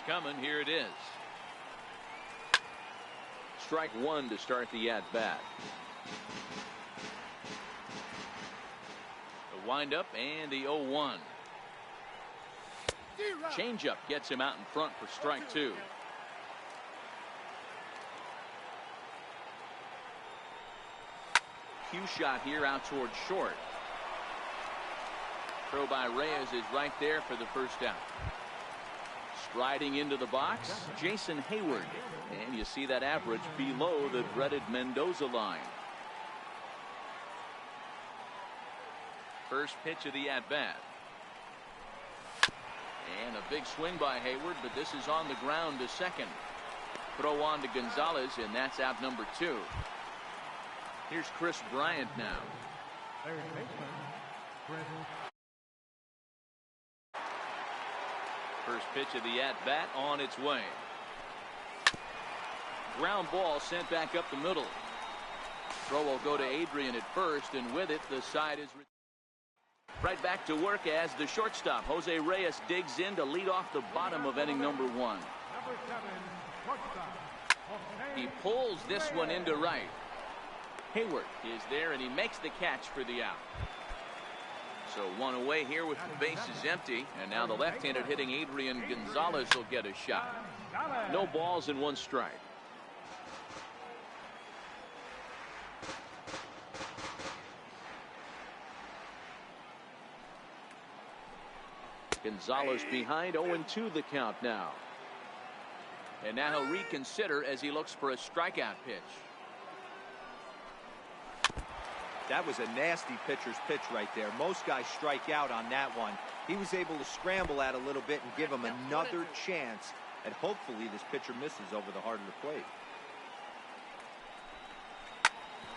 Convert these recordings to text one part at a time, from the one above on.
coming. Here it is. Strike one to start the at-bat. The windup and the 0-1. Changeup gets him out in front for strike two. Cue shot here out towards short. Throw by Reyes is right there for the first out. Striding into the box, Jason Heyward. And you see that average below the dreaded Mendoza line. First pitch of the at-bat. And a big swing by Heyward, but this is on the ground to second. Throw on to Gonzalez, and that's out number 2. Here's Chris Bryant now. First pitch of the at-bat on its way. Ground ball sent back up the middle. Throw will go to Adrian at first, and with it, the side is right back to work as the shortstop, Jose Reyes, digs in to lead off the bottom of inning number 1. He pulls this one into right. Heyward is there, and he makes the catch for the out. So one away here with the bases empty, and now the left-handed hitting Adrian Gonzalez will get a shot. No balls and 1 strike. Gonzalez behind, 0-2 the count now. And now he'll reconsider as he looks for a strikeout pitch. That was a nasty pitcher's pitch right there. Most guys strike out on that one. He was able to scramble at a little bit and give him another chance. And hopefully this pitcher misses over the heart of the plate.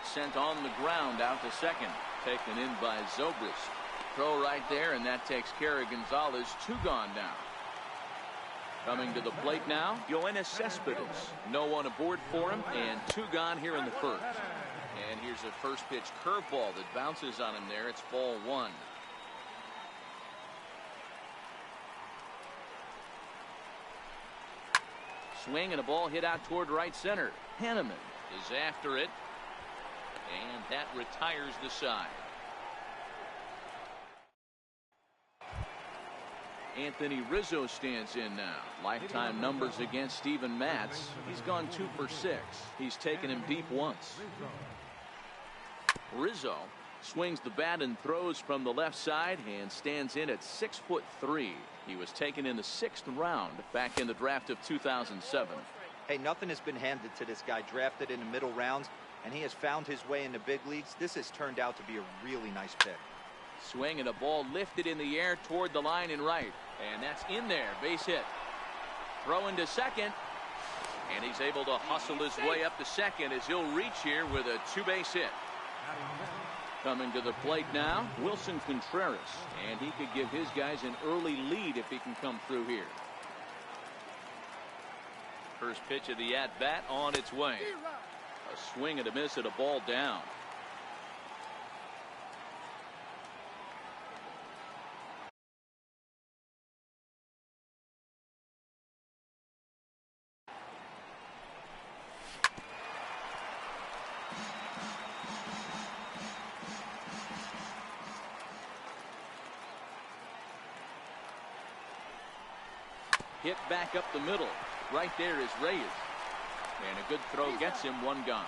Sent on the ground out to second. Taken in by Zobrist. Throw right there, and that takes care of Gonzalez. 2 gone now. Coming to the plate now, Yoenis Cespedes. No one aboard for him, and 2 gone here in the first. And here's a first pitch curveball that bounces on him there. It's ball 1. Swing and a ball hit out toward right center. Hanneman is after it, and that retires the side. Anthony Rizzo stands in now. Lifetime numbers against Steven Matz. He's gone 2 for 6. He's taken him deep once. Rizzo swings the bat and throws from the left side and stands in at 6'3". He was taken in the 6th round back in the draft of 2007. Hey, nothing has been handed to this guy. Drafted in the middle rounds, and he has found his way in the big leagues. This has turned out to be a really nice pick. Swing and a ball lifted in the air toward the line and right. And that's in there. Base hit. Throw into second. And he's able to hustle his way up to second as he'll reach here with a 2-base hit. Coming to the plate now, Wilson Contreras. And he could give his guys an early lead if he can come through here. First pitch of the at-bat on its way. A swing and a miss at a ball down. Hit back up the middle. Right there is Reyes. And a good throw gets him 1 gone.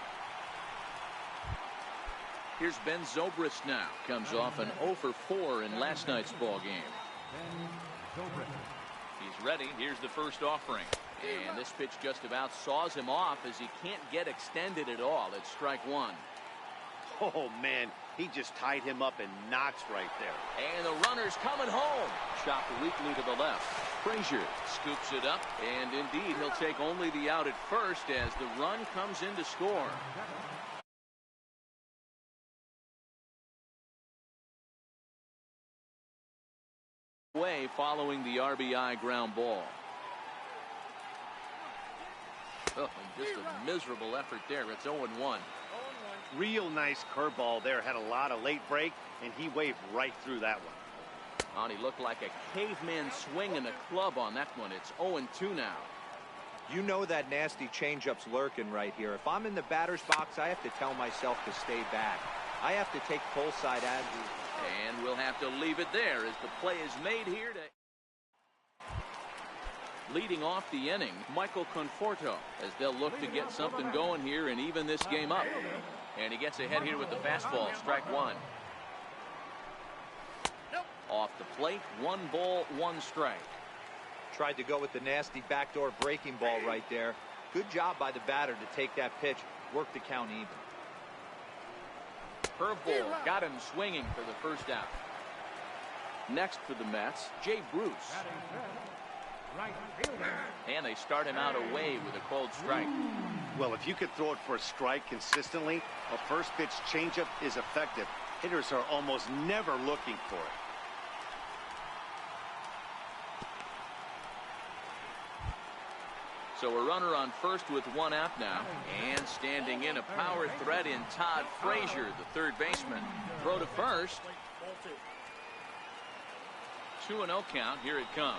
Here's Ben Zobrist now. Comes off an 0 for 4 in last night's ball game. He's ready. Here's the first offering. And this pitch just about saws him off as he can't get extended at all. It's strike 1. Oh, man. He just tied him up in knots right there. And the runner's coming home. Chopped weakly to the left. Frazier scoops it up, and indeed he'll take only the out at first as the run comes in to score. Way following the RBI ground ball. Oh, and just a miserable effort there. It's 0-1. Real nice curveball there. Had a lot of late break, and he waved right through that one. Oh, he looked like a caveman swinging a club on that one. It's 0-2 now. You know that nasty changeup's lurking right here. If I'm in the batter's box, I have to tell myself to stay back. I have to take pull side as And we'll have to leave it there as the play is made here to leading off the inning, Michael Conforto, as they'll look to get something going here and even this game up. And he gets ahead here with the fastball, strike one. Off the plate, 1 ball, 1 strike. Tried to go with the nasty backdoor breaking ball right there. Good job by the batter to take that pitch, work the count even. Curveball got him swinging for the first out. Next for the Mets, Jay Bruce. And they start him out away with a cold strike. Well, if you could throw it for a strike consistently, a first pitch changeup is effective. Hitters are almost never looking for it. So a runner on first with 1 out now. And standing in, a power threat in Todd Frazier, the third baseman. Throw to first. 2-0 count. Here it comes.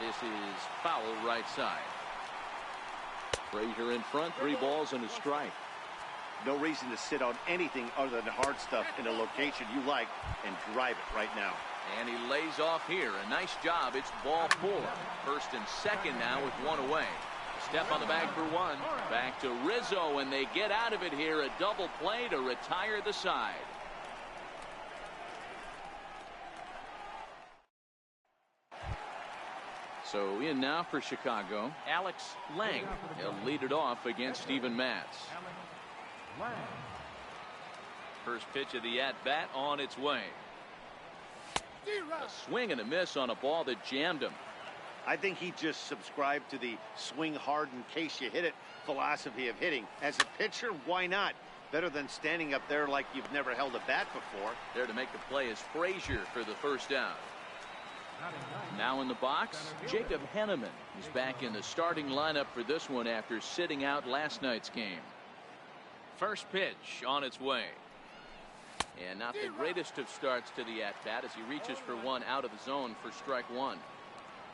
This is foul right side. Frazier in front, 3 balls and a strike. No reason to sit on anything other than hard stuff in a location you like and drive it right now. And he lays off here. A nice job. It's ball 4. First and second now with 1 away. Step on the bag for 1. Back to Rizzo, and they get out of it here. A double play to retire the side. So in now for Chicago, Alex Lang. He'll lead it off against Steven Matz. First pitch of the at-bat on its way. A swing and a miss on a ball that jammed him. I think he just subscribed to the swing hard in case you hit it philosophy of hitting. As a pitcher, why not? Better than standing up there like you've never held a bat before. There to make the play is Frazier for the first down. Now in the box, Jacob Henneman. He's back in the starting lineup for this one after sitting out last night's game. First pitch on its way. And not the greatest of starts to the at-bat as he reaches for 1 out of the zone for strike 1.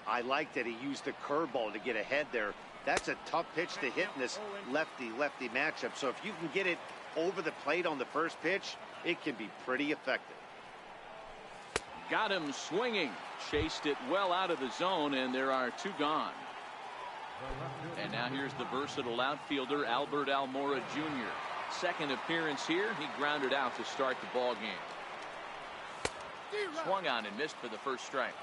I like that he used the curveball to get ahead there. That's a tough pitch to hit in this lefty-lefty matchup. So if you can get it over the plate on the first pitch, it can be pretty effective. Got him swinging. Chased it well out of the zone, and there are 2 gone. And now here's the versatile outfielder, Albert Almora Jr. Second appearance here. He grounded out to start the ball game. Swung on and missed for the first strike.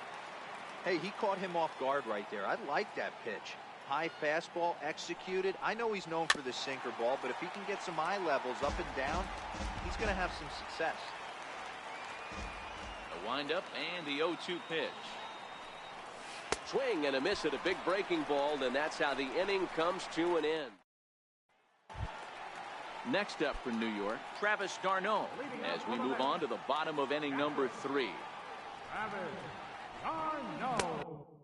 Hey, he caught him off guard right there. I like that pitch. High fastball executed. I know he's known for the sinker ball, but if he can get some eye levels up and down, he's going to have some success. A windup and the 0-2 pitch. Swing and a miss at a big breaking ball, and that's how the inning comes to an end. Next up for New York, Travis d'Arnaud, as we move on to the bottom of inning number 3.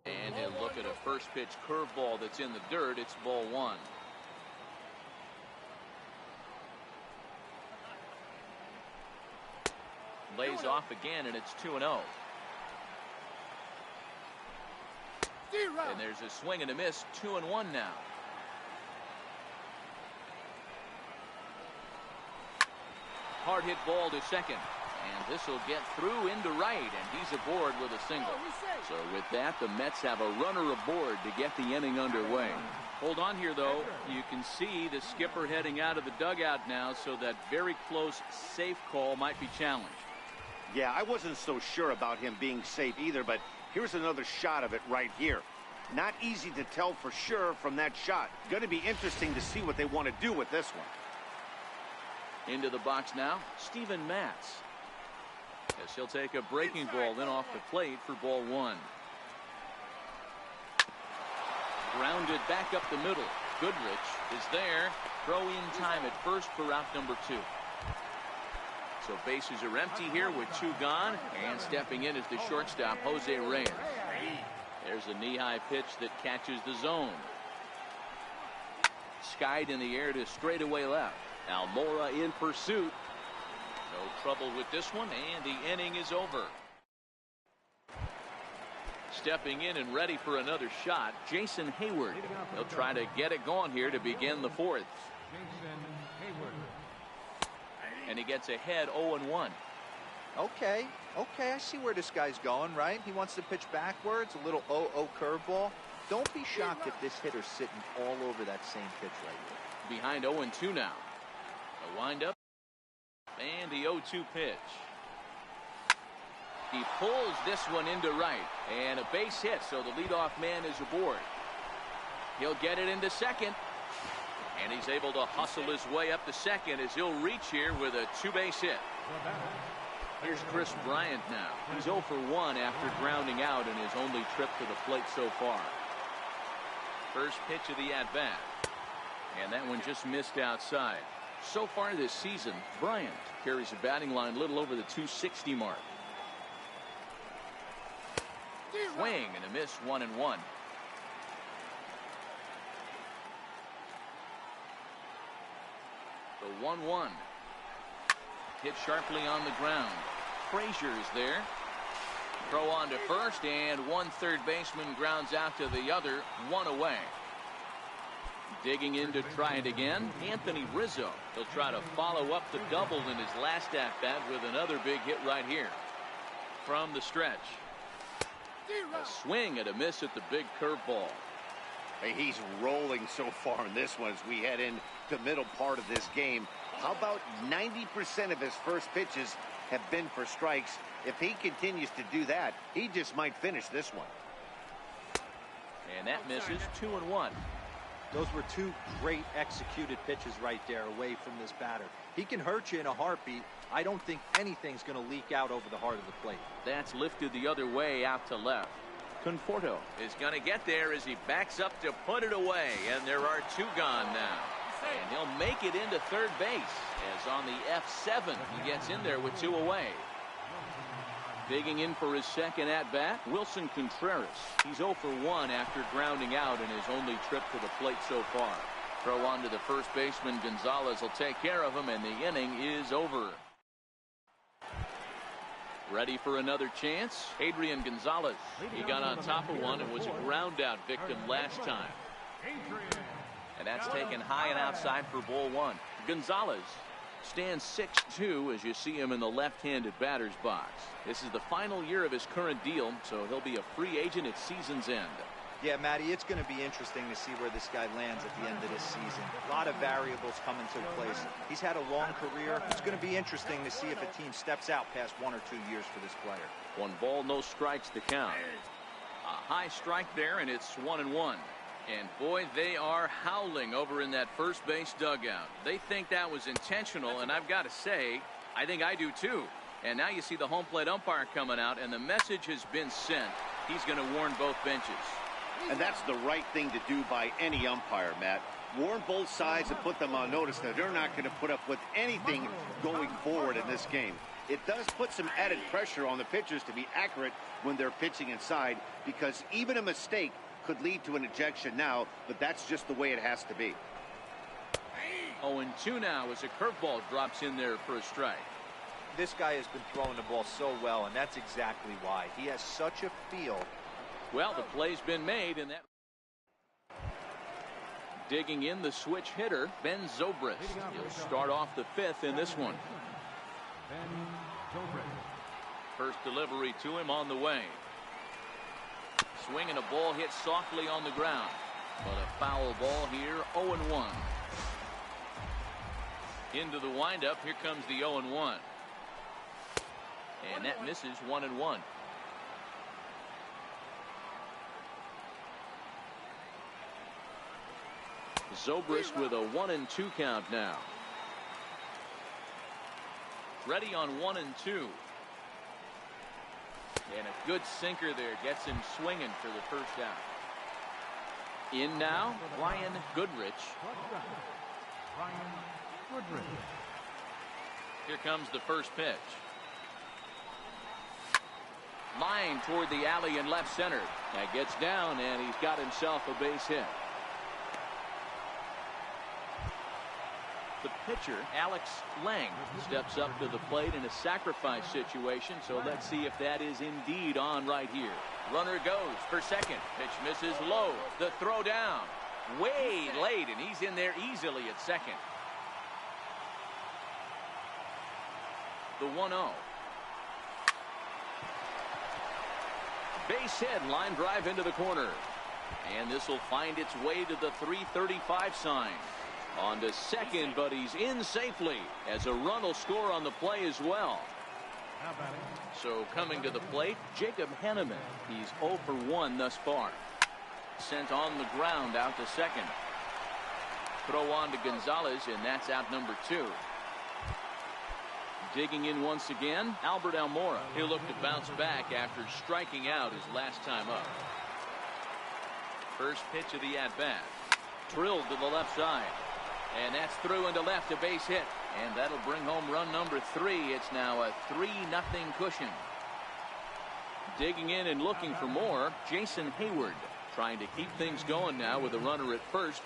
And he'll look at a first pitch curveball that's in the dirt. It's ball 1. Lays off again, and it's 2-0. And there's a swing and a miss. 2-1 now. Hard hit ball to second. And this will get through into right, and he's aboard with a single. So with that, the Mets have a runner aboard to get the inning underway. Hold on here, though. You can see the skipper heading out of the dugout now, so that very close safe call might be challenged. Yeah, I wasn't so sure about him being safe either, but here's another shot of it right here. Not easy to tell for sure from that shot. Going to be interesting to see what they want to do with this one. Into the box now, Steven Matz. As he'll take a breaking ball in off the plate for ball 1. Grounded back up the middle. Goodrich is there. Throw in time at first for out number 2. So bases are empty here with 2 gone, and stepping in is the shortstop, Jose Reyes. There's a knee-high pitch that catches the zone. Skied in the air to straightaway left. Almora in pursuit. No trouble with this one, and the inning is over. Stepping in and ready for another shot, Jason Hayward. He'll try to get it going here to begin the fourth. And he gets ahead 0-1. Okay, I see where this guy's going, right? He wants to pitch backwards, a little 0-0 curveball. Don't be shocked if this hitter's sitting all over that same pitch right here. Behind 0-2 now. A windup and the 0-2 pitch. He pulls this one into right, and a base hit, so the leadoff man is aboard. He'll get it into second, and he's able to hustle his way up to second as he'll reach here with a two-base hit. Here's Chris Bryant now. He's 0 for 1 after grounding out in his only trip to the plate so far. First pitch of the at-bat, and that one just missed outside. So far this season, Bryant carries a batting line a little over the 260 mark. Swing and a miss, 1-1. The 1-1. Hit sharply on the ground. Frazier is there. Throw on to first, and one third baseman grounds out to the other, one away. Digging in to try it again, Anthony Rizzo. He'll try to follow up the double in his last at-bat with another big hit right here. From the stretch. A swing and a miss at the big curveball. Hey, he's rolling so far in this one as we head into the middle part of this game. How about 90% of his first pitches have been for strikes? If he continues to do that, he just might finish this one. And that misses, 2-1. Those were two great executed pitches right there away from this batter. He can hurt you in a heartbeat. I don't think anything's going to leak out over the heart of the plate. That's lifted the other way out to left. Conforto is going to get there as he backs up to put it away, and there are two gone now. And he'll make it into third base as on the F7 he gets in there with two away. Digging in for his second at-bat, Wilson Contreras. He's 0 for 1 after grounding out in his only trip to the plate so far. Throw on to the first baseman. Gonzalez will take care of him, and the inning is over. Ready for another chance? Adrian Gonzalez. He got on top of one and was a ground out victim last time. And that's taken high and outside for ball one. Gonzalez stands 6'2" as you see him in the left-handed batter's box. This is the final year of his current deal, so he'll be a free agent at season's end. Yeah, Matty, it's going to be interesting to see where this guy lands at the end of this season. A lot of variables come into place. He's had a long career. It's going to be interesting to see if a team steps out past 1 or 2 years for this player. 1 ball, no strikes to count. A high strike there, and it's 1-1. And boy, they are howling over in that first base dugout. They think that was intentional, and I've got to say, I think I do too. And now you see the home plate umpire coming out, and the message has been sent. He's going to warn both benches. And that's the right thing to do by any umpire, Matt. Warn both sides and put them on notice that they're not going to put up with anything going forward in this game. It does put some added pressure on the pitchers to be accurate when they're pitching inside, because even a mistake could lead to an ejection now, but that's just the way it has to be. 0-2 now as a curveball drops in there for a strike. This guy has been throwing the ball so well, and that's exactly why. He has such a feel. Well, the play's been made, and that. Digging in the switch hitter, Ben Zobrist. He'll start off the fifth in this one. First delivery to him on the way. Swinging a ball hit softly on the ground. But a foul ball here, 0-1. Into the windup, here comes the 0-1. And that misses, 1-1. Zobrist with a 1-2 count now. Ready on 1-2. And a good sinker there gets him swinging for the first out. In now, Ryan Goodrich. Here comes the first pitch. Line toward the alley in left center. That gets down, and he's got himself a base hit. The pitcher, Alex Lang, steps up to the plate in a sacrifice situation, so let's see if that is indeed on right here. Runner goes for second. Pitch misses low. The throw down. Way late, and he's in there easily at second. The 1-0. Base hit, line drive into the corner. And this will find its way to the 335 sign. On to second, but he's in safely as a run will score on the play as well. So coming to the plate, Jacob Henneman. He's 0 for 1 thus far. Sent on the ground out to second. Throw on to Gonzalez, and that's out number 2. Digging in once again, Albert Almora. He'll look to bounce back after striking out his last time up. First pitch of the at-bat. Drilled to the left side. And that's through into left, a base hit. And that'll bring home run number 3. It's now a 3-0 cushion. Digging in and looking for more, Jason Hayward. Trying to keep things going now with a runner at first.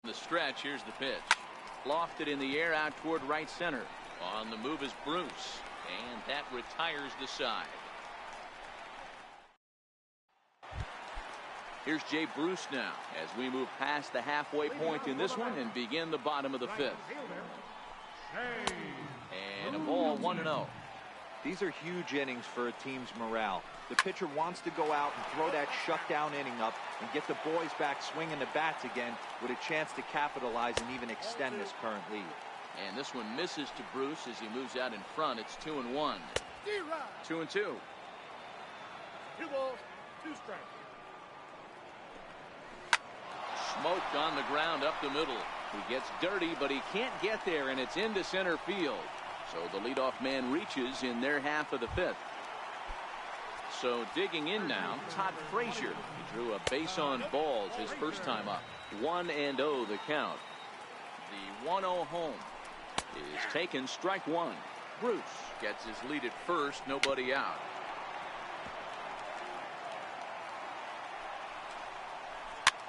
The stretch, here's the pitch. Lofted in the air out toward right center. On the move is Bruce. And that retires the side. Here's Jay Bruce now as we move past the halfway point in this one and begin the bottom of the 5th. And a ball 1-0. These are huge innings for a team's morale. The pitcher wants to go out and throw that shutdown inning up and get the boys back swinging the bats again with a chance to capitalize and even extend this current lead. And this one misses to Bruce as he moves out in front. It's 2-1. 2-2. 2 balls, 2 strikes. Smoked on the ground up the middle. He gets dirty, but he can't get there, and it's into center field. So the leadoff man reaches in their half of the 5th. So digging in now, Todd Frazier. He drew a base on balls his first time up. 1-0 the count. The 1-0 home is taken, strike 1. Bruce gets his lead at first, nobody out.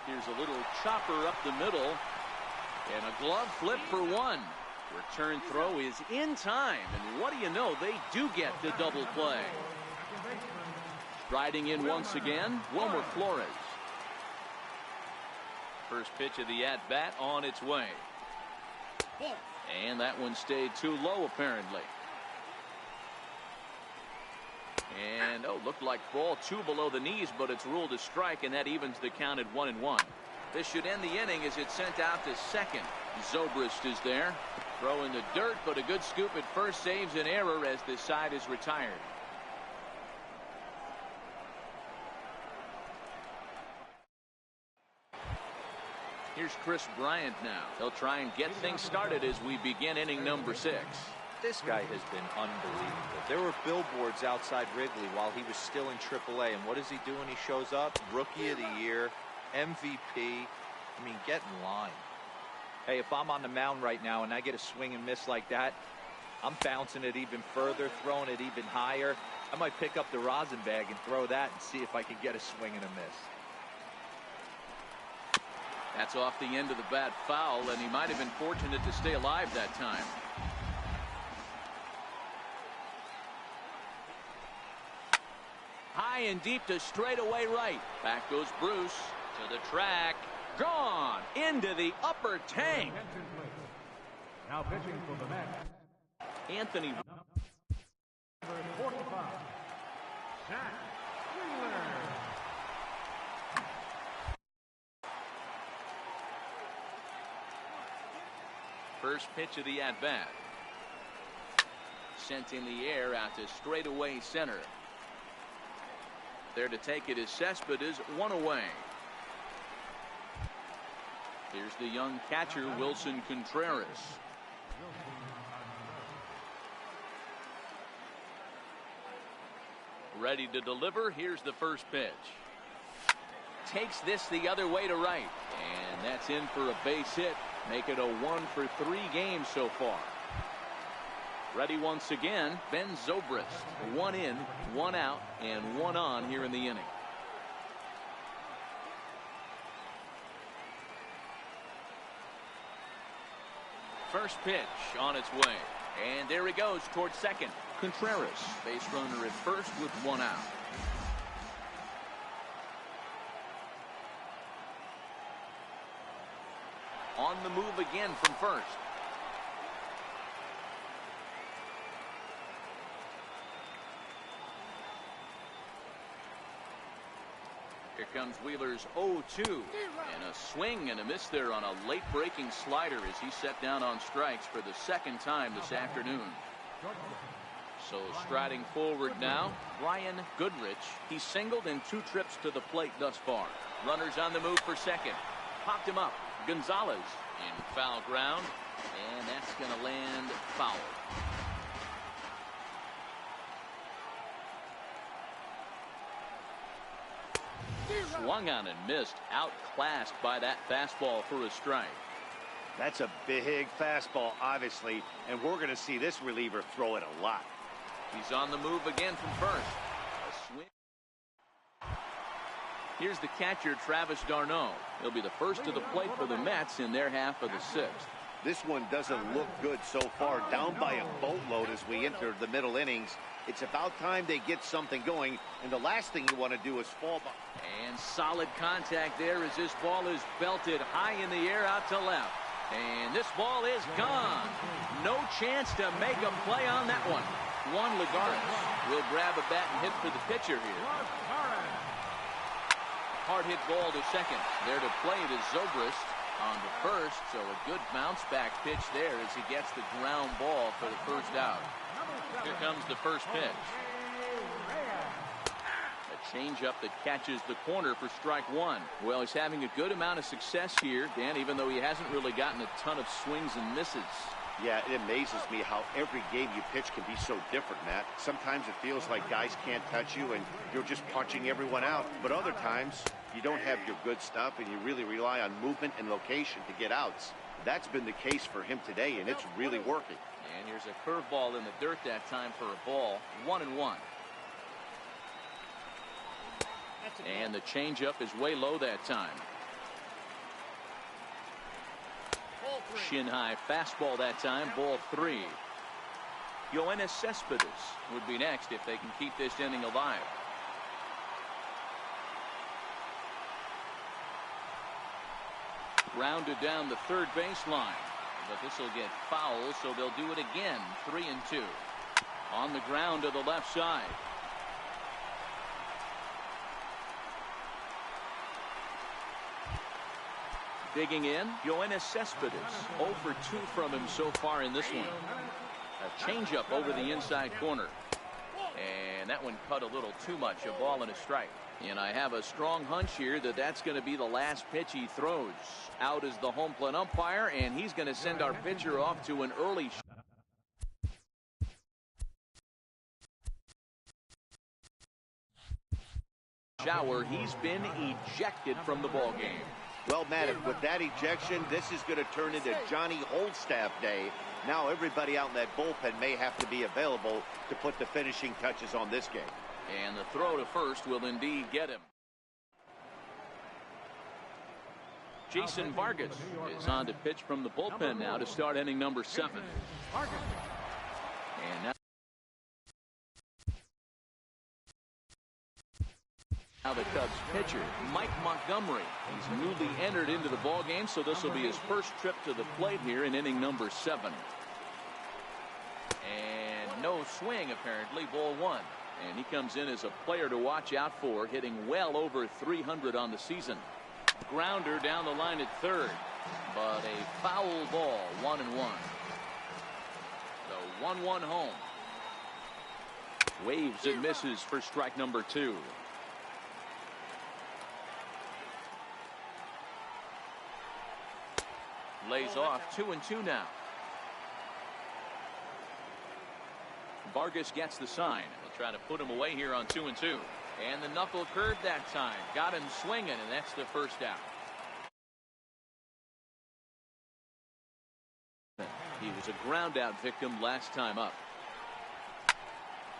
Here's a little chopper up the middle, and a glove flip for 1. Return throw is in time, and what do you know, they do get the double play. Riding in once again, Wilmer Flores. First pitch of the at-bat on its way. And that one stayed too low, apparently. And, looked like ball 2 below the knees, but it's ruled a strike, and that evens the count at 1-1. This should end the inning as it's sent out to second. Zobrist is there. Throw in the dirt, but a good scoop at first saves an error as this side is retired. Here's Chris Bryant now. He'll try and get things started as we begin inning number 6. This guy has been unbelievable. There were billboards outside Wrigley while he was still in AAA, and what does he do when he shows up? Rookie of the Year, MVP. I mean, get in line. Hey, if I'm on the mound right now and I get a swing and miss like that, I'm bouncing it even further, throwing it even higher. I might pick up the rosin bag and throw that and see if I can get a swing and a miss. That's off the end of the bat foul, and he might have been fortunate to stay alive that time. High and deep to straightaway right. Back goes Bruce to the track. Gone into the upper tank. Now pitching for the Mets, Anthony. number 45, Zach Wheeler. First pitch of the at-bat. Sent in the air out to straightaway center. There to take it is Cespedes, 1 away. Here's the young catcher, Wilson Contreras. Ready to deliver. Here's the first pitch. Takes this the other way to right. And that's in for a base hit. Make it a 1 for 3 games so far. Ready once again, Ben Zobrist. 1 in, 1 out, and 1 on here in the inning. First pitch on its way. And there he goes towards second. Contreras, base runner at first with one out. On the move again from first. Here comes Wheeler's 0-2. And a swing and a miss there on a late breaking slider as he set down on strikes for the second time this afternoon. So striding forward now, Brian Goodrich. He's singled in 2 trips to the plate thus far. Runners on the move for second. Popped him up. Gonzalez in foul ground. And that's going to land foul. Swung on and missed. Outclassed by that fastball for a strike. That's a big fastball, obviously, and we're going to see this reliever throw it a lot. He's on the move again from first. A swing. Here's the catcher, Travis d'Arnaud. He'll be the first to the plate for the Mets in their half of the 6th. This one doesn't look good so far. Down by a boatload as we enter the middle innings. It's about time they get something going, and the last thing you want to do is fall by. And solid contact there as this ball is belted high in the air out to left. And this ball is gone. No chance to make a play on that one. Juan Lagares will grab a bat and hit for the pitcher here. Hard hit ball to second. There to play it is Zobrist on the first. So a good bounce back pitch there as he gets the ground ball for the first out. Here comes the first pitch. A changeup that catches the corner for strike one. Well, he's having a good amount of success here, Dan, even though he hasn't really gotten a ton of swings and misses. Yeah, it amazes me how every game you pitch can be so different, Matt. Sometimes it feels like guys can't touch you and you're just punching everyone out. But other times, you don't have your good stuff and you really rely on movement and location to get outs. That's been the case for him today, and it's really working. And here's a curveball in the dirt that time for a ball. 1-1. And the changeup is way low that time. Shin high fastball that time. Ball 3. Yoenis Cespedes would be next if they can keep this inning alive. Grounded down the third baseline. But this will get foul, so they'll do it again. 3-2. On the ground to the left side. Digging in, Yoenis Cespedes. 0 for 2 from him so far in this one. A changeup over the inside corner. And that one cut a little too much. A ball and a strike. And I have a strong hunch here that that's going to be the last pitch he throws. Out is the home plate umpire, and he's going to send our pitcher off to an early shower. He's been ejected from the ball game. Well, Matt, with that ejection, this is going to turn into Johnny Holdstaff Day. Now everybody out in that bullpen may have to be available to put the finishing touches on this game. And the throw to first will indeed get him. Jason Vargas is on to pitch from the bullpen now to start inning number 7. And now the Cubs pitcher, Mike Montgomery. He's newly entered into the ball game, so this will be his first trip to the plate here in inning number 7. And no swing, apparently. Ball 1. And he comes in as a player to watch out for, hitting well over 300 on the season. Grounder down the line at third, but a foul ball. 1-1. The 1-1 home. Waves and misses for strike number 2. Lays off. 2-2 now. Vargas gets the sign. They'll try to put him away here on 2-2. And the knuckle curve that time. Got him swinging, and that's the first out. He was a ground out victim last time up.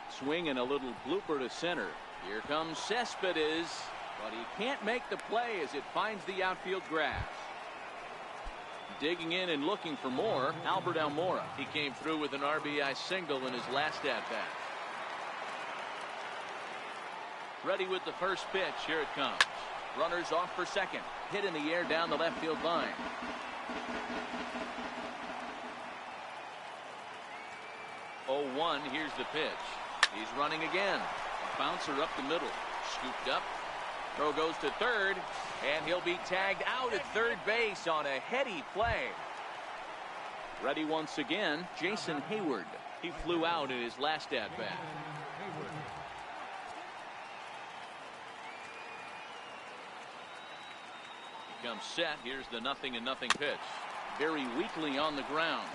Swing and a little blooper to center. Here comes Cespedes, but he can't make the play as it finds the outfield grass. Digging in and looking for more, Albert Almora. He came through with an RBI single in his last at-bat. Ready with the first pitch. Here it comes. Runners off for second. Hit in the air down the left field line. Oh, 1. Here's the pitch. He's running again. A bouncer up the middle. Scooped up. Throw goes to third, and he'll be tagged out at third base on a heady play. Ready once again, Jason Hayward. He flew out in his last at-bat. He comes set. Here's the 0-0 pitch. Very weakly on the ground.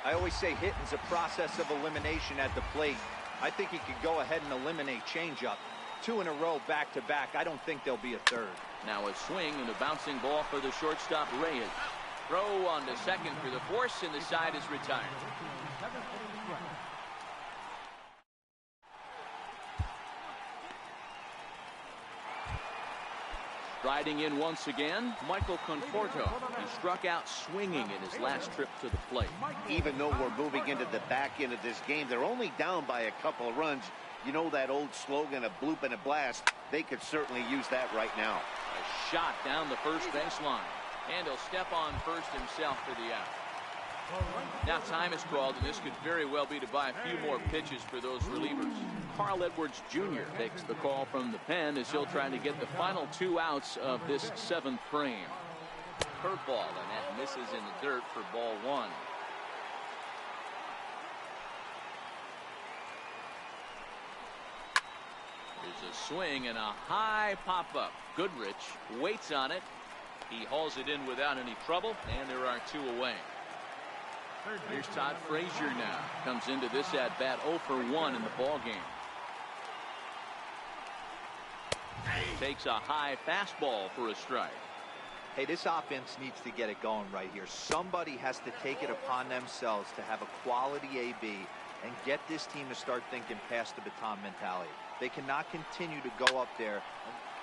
I always say hitting's a process of elimination at the plate. I think he could go ahead and eliminate changeup. 2 in a row back-to-back. I don't think there'll be a third. Now a swing and a bouncing ball for the shortstop Reyes. Throw on to second for the force, and the side is retired. Riding in once again, Michael Conforto. He struck out swinging in his last trip to the plate. Even though we're moving into the back end of this game, they're only down by a couple of runs. You know that old slogan, a bloop and a blast. They could certainly use that right now. A shot down the first baseline. And he'll step on first himself for the out. Now time is called, and this could very well be to buy a few more pitches for those relievers. Carl Edwards Jr. takes the call from the pen as he'll try to get the final 2 outs of this 7th frame. Curveball, and that misses in the dirt for ball 1. There's a swing and a high pop-up. Goodrich waits on it. He hauls it in without any trouble, and there are 2 away. Here's Todd Frazier now. Comes into this at-bat 0 for 1 in the ball game. Takes a high fastball for a strike. Hey, this offense needs to get it going right here. Somebody has to take it upon themselves to have a quality AB and get this team to start thinking past the baton mentality. They cannot continue to go up there.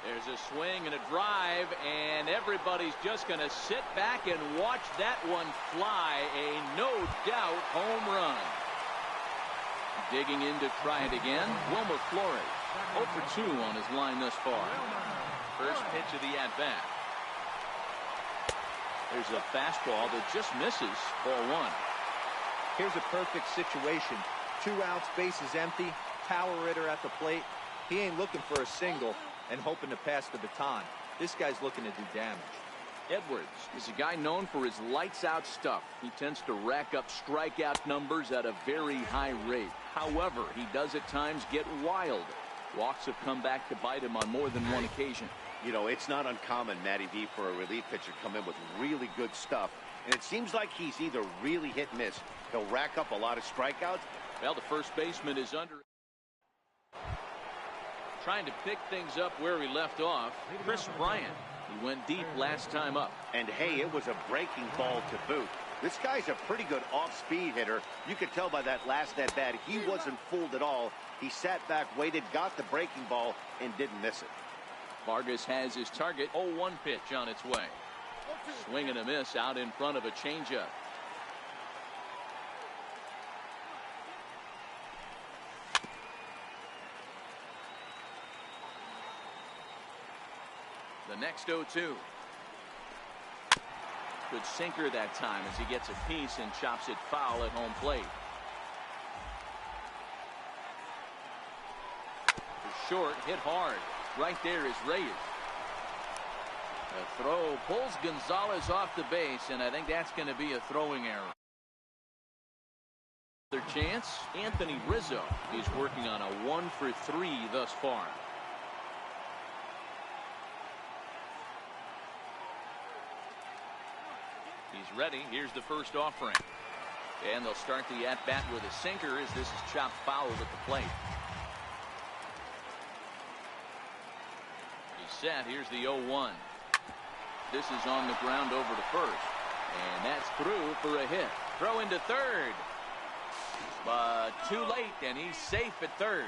There's a swing and a drive, and everybody's just going to sit back and watch that one fly. A no-doubt home run. Digging in to try it again, Wilmer Flores. 0 for 2 on his line thus far. First pitch of the at-bat. There's a fastball that just misses. Ball 1. Here's a perfect situation. 2 outs, bases empty, power hitter at the plate. He ain't looking for a single and hoping to pass the baton. This guy's looking to do damage. Edwards is a guy known for his lights-out stuff. He tends to rack up strikeout numbers at a very high rate. However, he does at times get wild. Walks have come back to bite him on more than one occasion. You know, it's not uncommon, Matty V, for a relief pitcher to come in with really good stuff. And it seems like he's either really hit and miss. He'll rack up a lot of strikeouts. Well, the first baseman is under. Trying to pick things up where he left off, Chris Bryant. He went deep last time up. And hey, it was a breaking ball to boot. This guy's a pretty good off-speed hitter. You could tell by that last at-bat he wasn't fooled at all. He sat back, waited, got the breaking ball, and didn't miss it. Vargas has his target. 0-1 pitch on its way. Swing and a miss out in front of a changeup. The next 0-2. Good sinker that time as he gets a piece and chops it foul at home plate. For short, hit hard. Right there is Reyes. A throw pulls Gonzalez off the base, and I think that's going to be a throwing error. Another chance, Anthony Rizzo. He's working on a 1 for 3 thus far. He's ready. Here's the first offering. And they'll start the at-bat with a sinker as this is chopped foul at the plate. He's set. Here's the 0-1. This is on the ground over to first. And that's through for a hit. Throw into third. But too late, and he's safe at third.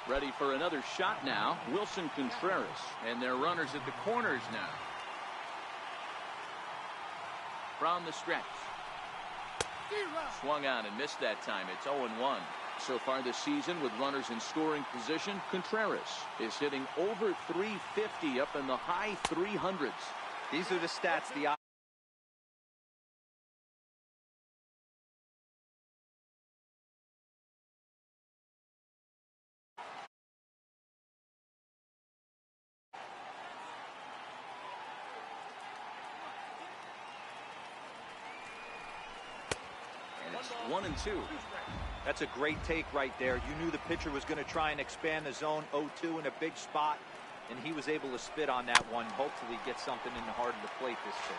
Ready for another shot now, Wilson Contreras. And their runners at the corners now. From the stretch. Swung on and missed that time. It's 0-1. So far this season with runners in scoring position, Contreras is hitting over 350 up in the high 300s. These are the stats the and it's 1-2. That's a great take right there. You knew the pitcher was going to try and expand the zone 0-2 in a big spot, and he was able to spit on that one. Hopefully get something in the heart of the plate this pitch.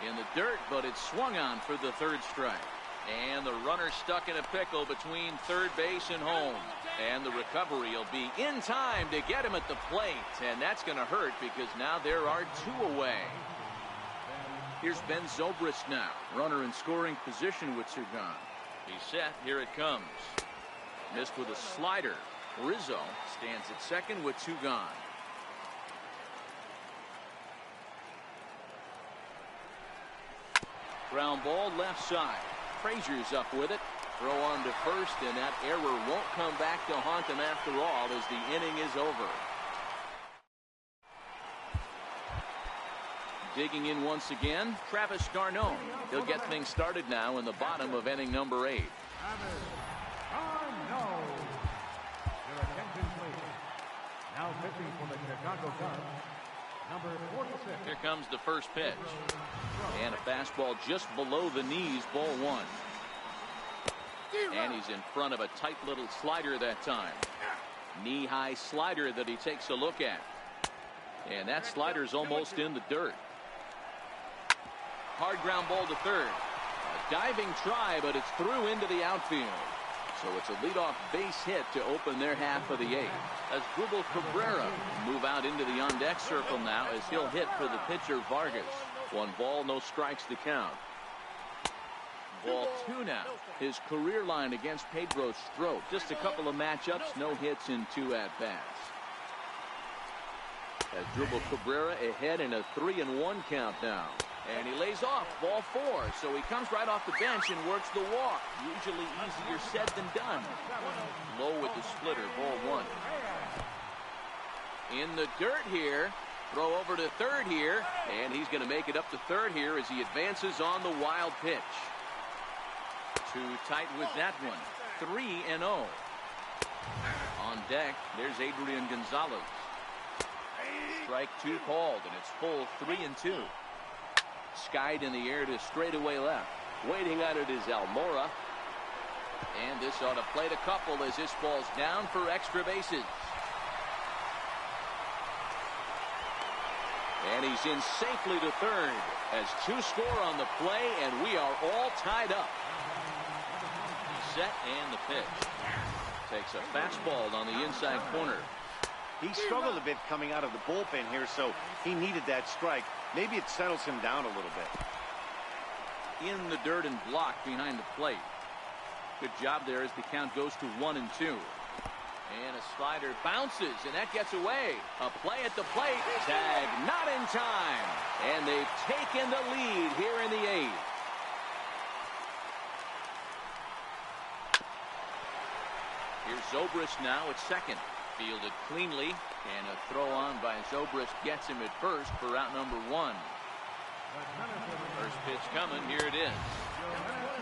In the dirt, but it's swung on for the third strike. And the runner stuck in a pickle between third base and home. And the recovery will be in time to get him at the plate. And that's going to hurt because now there are two away. Here's Ben Zobrist now. Runner in scoring position with two gone. He's set. Here it comes. Missed with a slider. Rizzo stands at second with two gone. Ground ball left side. Frazier's up with it. Throw on to first, and that error won't come back to haunt them after all as the inning is over. Digging in once again, Travis d'Arnaud. He'll get things started now in the bottom of inning number 8. Your attention, please. Now pitching for the Chicago Cubs, number 46. Here comes the first pitch. And a fastball just below the knees, ball 1. And he's in front of a tight little slider that time. Knee-high slider that he takes a look at. And that slider's almost in the dirt. Hard ground ball to third. A diving try, but it's through into the outfield. So it's a leadoff base hit to open their half of the 8th. As Asdrubal Cabrera move out into the on-deck circle now as he'll hit for the pitcher Vargas. 1 ball, no strikes to count. Ball 2 now. His career line against Pedro Strop. Just a couple of matchups, no hits in 2 at-bats. Asdrubal Cabrera ahead in a 3-1 count now. And he lays off, ball 4. So he comes right off the bench and works the walk. Usually easier said than done. Low with the splitter, ball 1. In the dirt here. Throw over to third here. And he's going to make it up to third here as he advances on the wild pitch. Too tight with that one. 3-0. On deck, there's Adrian Gonzalez. Strike 2 called, and it's full 3-2. Skied in the air to straightaway left. Waiting on it is Almora. And this ought to plate a couple as this ball's down for extra bases. And he's in safely to third as 2 score on the play, and we are all tied up. Set and the pitch. Takes a fastball on the inside corner. He struggled a bit coming out of the bullpen here, so he needed that strike. Maybe it settles him down a little bit. In the dirt and blocked behind the plate. Good job there as the count goes to 1-2. And a slider bounces, and that gets away. A play at the plate. Tag not in time. And they've taken the lead here in the 8th. Here's Zobrist now at second. Fielded cleanly, and a throw on by Zobrist gets him at first for out number 1. First pitch coming. Here it is.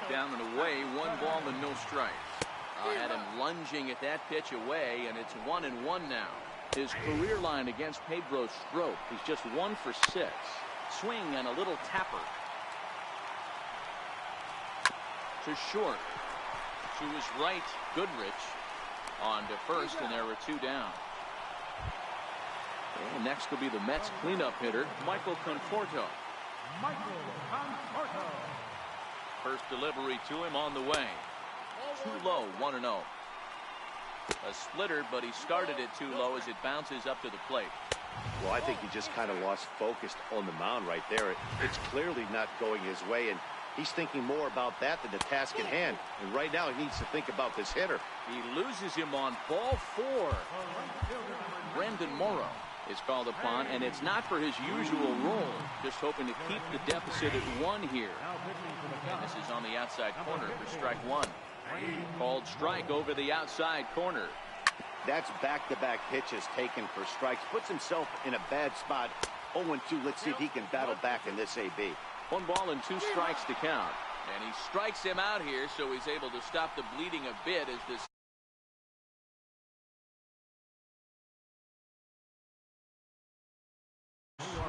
Down and away. 1 ball and no strikes. Had him lunging at that pitch away, and it's 1-1 now. His career line against Pedro Strop. He's just 1 for 6. Swing and a little tapper. To short. To his right, Goodrich. On to first, and there are 2 down. And next will be the Mets cleanup hitter, Michael Conforto. First delivery to him on the way. Too low, 1-0. A splitter, but he started it too low as it bounces up to the plate. Well, I think he just kind of lost focus on the mound right there. It's clearly not going his way, and he's thinking more about that than the task at hand. And right now he needs to think about this hitter. He loses him on ball 4. Brendan Morrow is called upon, and it's not for his usual role. Just hoping to keep the deficit at 1 here. And this is on the outside corner for strike 1. Called strike over the outside corner. That's back-to-back pitches taken for strikes. Puts himself in a bad spot. 0-2. Let's see if he can battle back in this AB. 1 ball and 2 strikes to count. And he strikes him out here, so he's able to stop the bleeding a bit as this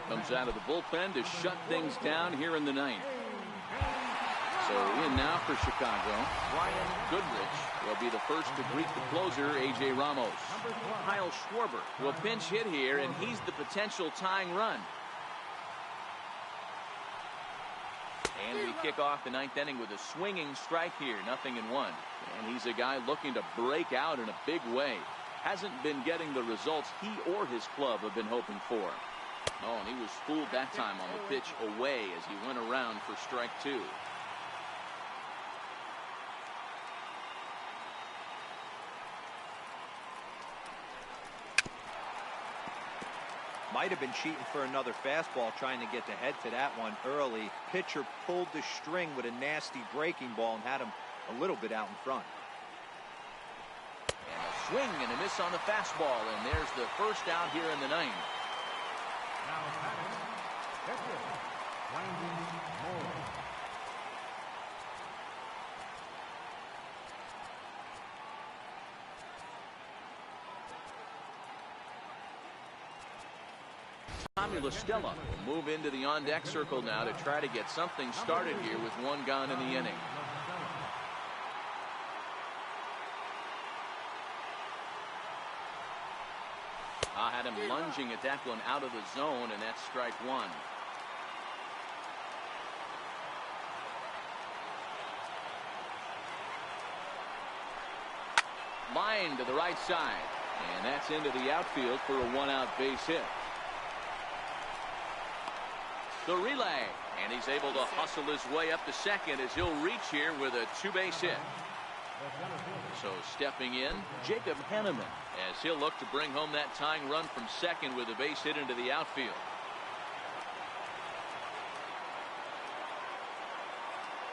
comes out of the bullpen to shut things down here in the 9th. So in now for Chicago, Brian Goodrich will be the first to greet the closer, A.J. Ramos. Kyle Schwarber will pinch hit here, and he's the potential tying run. And we kick off the 9th inning with a swinging strike here, 0-1. And he's a guy looking to break out in a big way. Hasn't been getting the results he or his club have been hoping for. Oh, and he was fooled that time on the pitch away as he went around for strike 2. Might have been cheating for another fastball, trying to get the head to that one early. Pitcher pulled the string with a nasty breaking ball and had him a little bit out in front. And a swing and a miss on the fastball, and there's the first out here in the 9th. Now batting, pitcher, Brandon Moore. Tommy La Stella will move into the on-deck circle now to try to get something started here with 1 gone in the inning. I had him lunging at that one out of the zone, and that's strike 1. Line to the right side, and that's into the outfield for a 1-out base hit. The relay, and he's able to hustle his way up to second as he'll reach here with a 2-base hit. So stepping in, Jacob Henneman, as he'll look to bring home that tying run from second with a base hit into the outfield.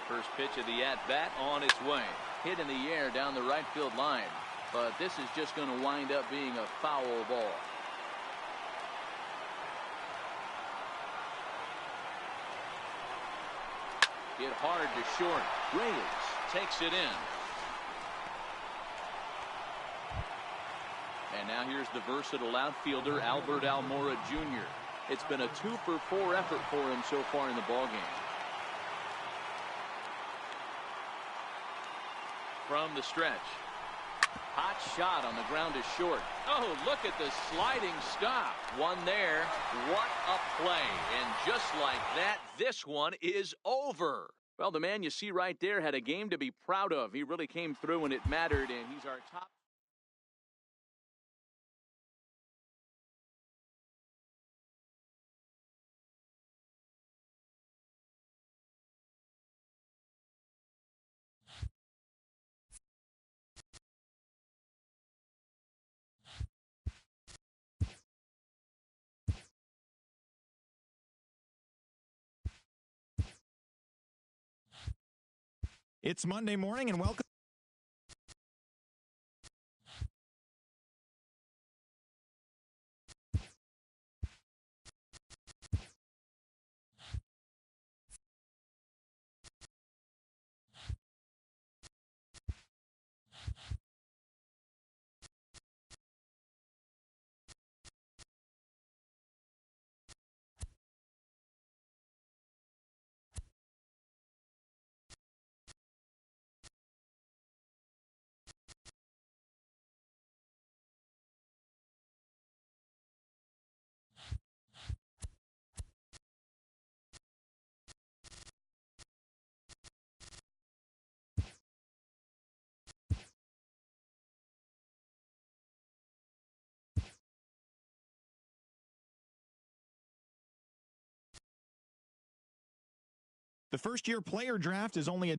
First pitch of the at-bat on its way. Hit in the air down the right field line. But this is just going to wind up being a foul ball. Hit hard to short. Reyes takes it in. And now here's the versatile outfielder, Albert Almora Jr. It's been a 2-for-4 effort for him so far in the ballgame. From the stretch. Hot shot on the ground to short. Oh, look at the sliding stop. One there. What a play. And just like that, this one is over. Well, the man you see right there had a game to be proud of. He really came through when it mattered, and he's our top. It's Monday morning, and welcome. The first-year player draft is only a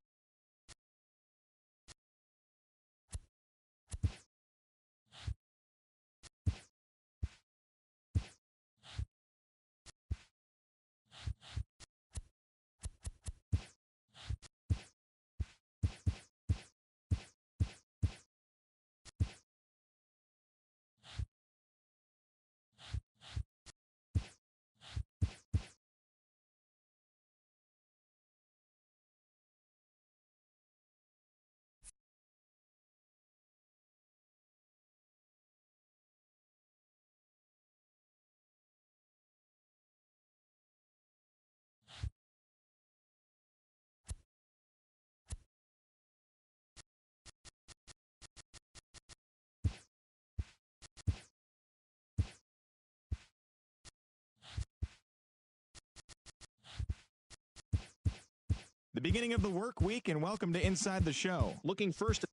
the beginning of the work week, and welcome to Inside the Show. Looking first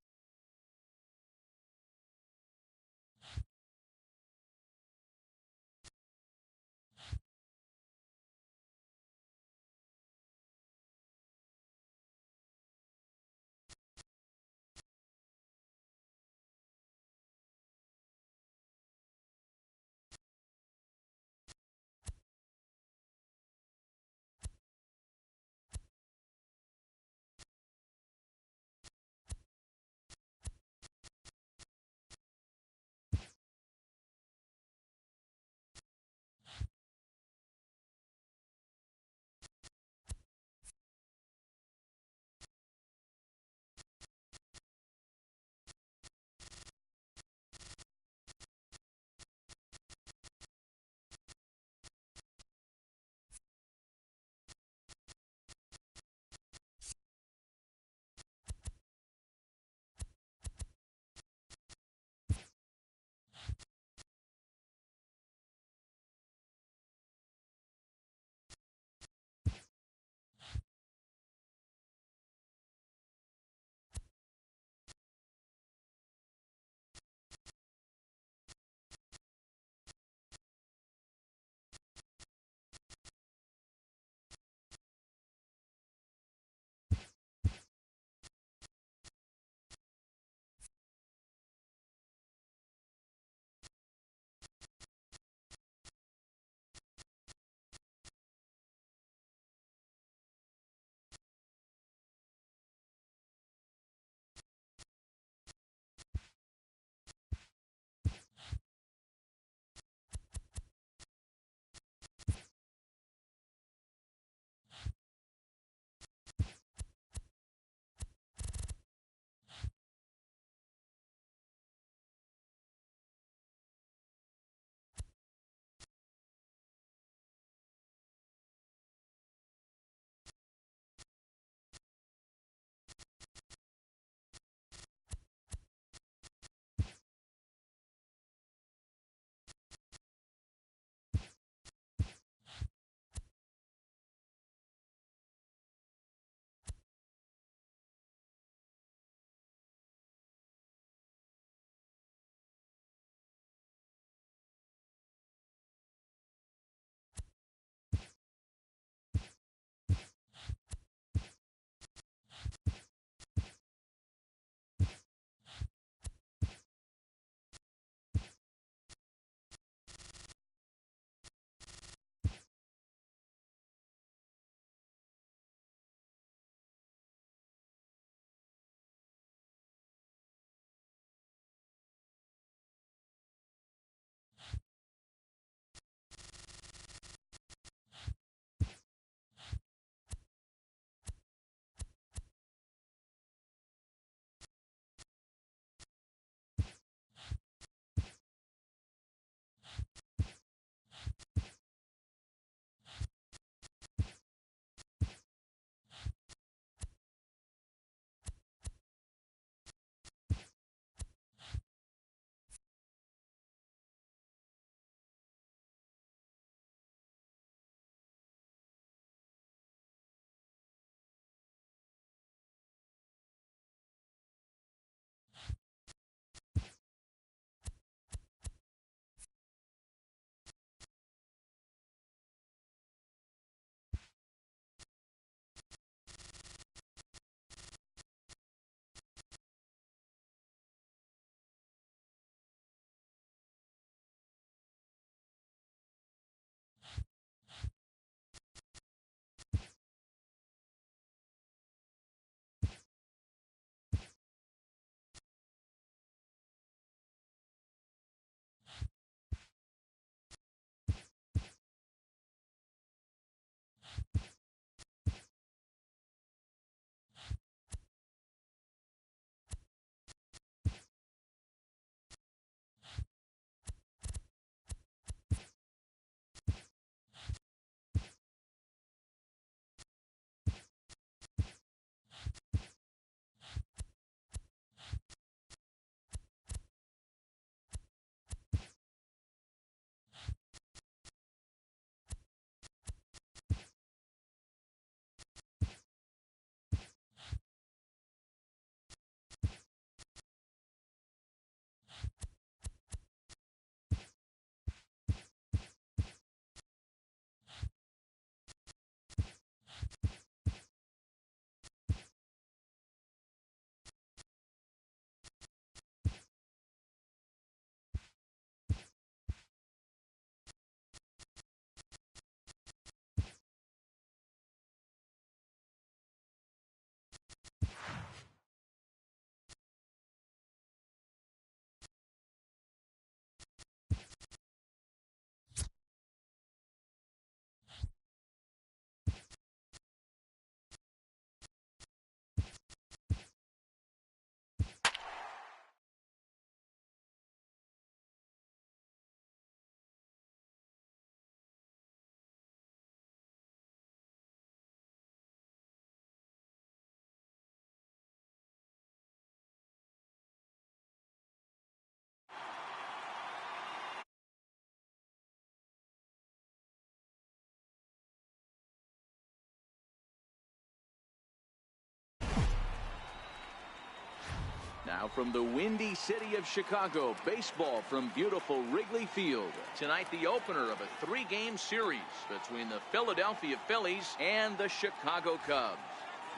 Now from the windy city of Chicago, baseball from beautiful Wrigley Field. Tonight, the opener of a 3-game series between the Philadelphia Phillies and the Chicago Cubs.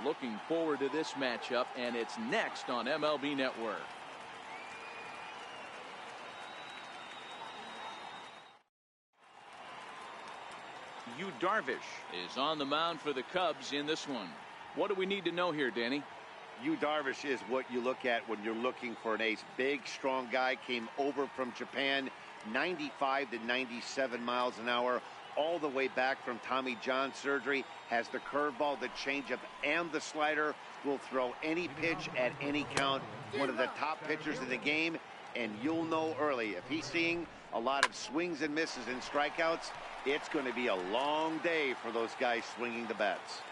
Looking forward to this matchup, and it's next on MLB Network. Yu Darvish is on the mound for the Cubs in this one. What do we need to know here, Danny? Yu Darvish is what you look at when you're looking for an ace. Big, strong guy, came over from Japan, 95 to 97 miles an hour, all the way back from Tommy John surgery, has the curveball, the changeup, and the slider, will throw any pitch at any count. One of the top pitchers in the game, and you'll know early. If he's seeing a lot of swings and misses and strikeouts, it's going to be a long day for those guys swinging the bats.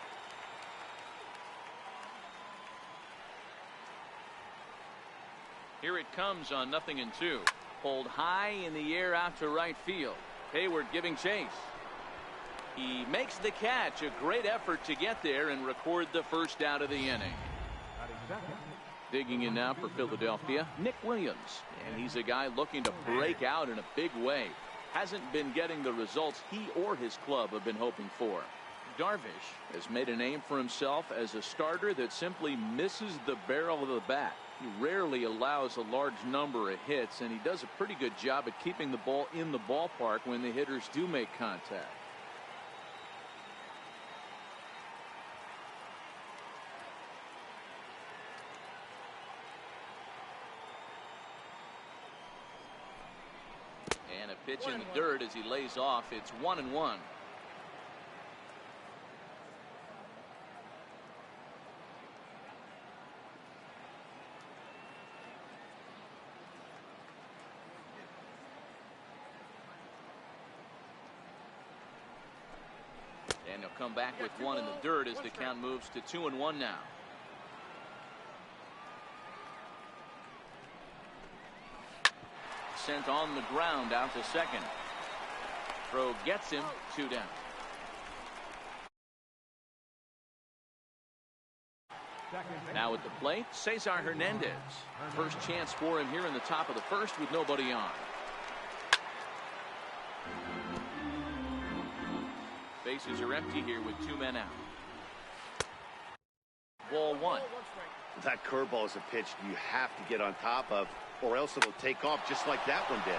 Here it comes on 0-2. Pulled high in the air out to right field. Hayward giving chase. He makes the catch. A great effort to get there and record the first out of the inning. Digging in now for Philadelphia, Nick Williams. And he's a guy looking to break out in a big way. Hasn't been getting the results he or his club have been hoping for. Darvish has made a name for himself as a starter that simply misses the barrel of the bat. He rarely allows a large number of hits, and he does a pretty good job at keeping the ball in the ballpark when the hitters do make contact. And a pitch in the dirt as he lays off. It's 1-1. And he'll come back with one in the dirt as the count moves to 2-1 now. Sent on the ground out to second. Throw gets him, 2 down. Now at the plate, Cesar Hernandez. First chance for him here in the top of the first with nobody on. Bases are empty here with 2 men out. Ball 1. That curveball is a pitch you have to get on top of, or else it'll take off just like that one did.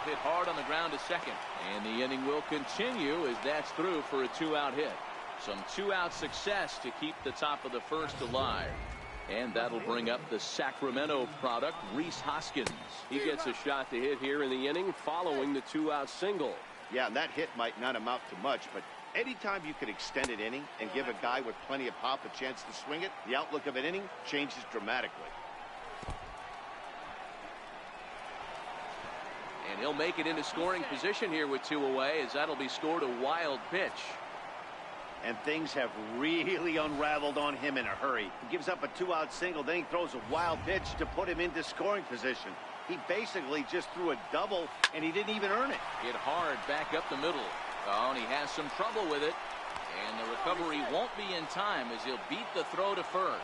Hit hard on the ground to second. And the inning will continue as that's through for a 2-out hit. Some 2-out success to keep the top of the first alive. And that'll bring up the Sacramento product, Rhys Hoskins. He gets a shot to hit here in the inning following the 2-out single. Yeah, and that hit might not amount to much, but anytime you can extend an inning and give a guy with plenty of pop a chance to swing it, the outlook of an inning changes dramatically. And he'll make it into scoring position here with 2 away, as that'll be scored a wild pitch. And things have really unraveled on him in a hurry. He gives up a 2-out single, then he throws a wild pitch to put him into scoring position. He basically just threw a double, and he didn't even earn it. Hit hard back up the middle. Oh, and he has some trouble with it. And the recovery won't be in time as he'll beat the throw to first.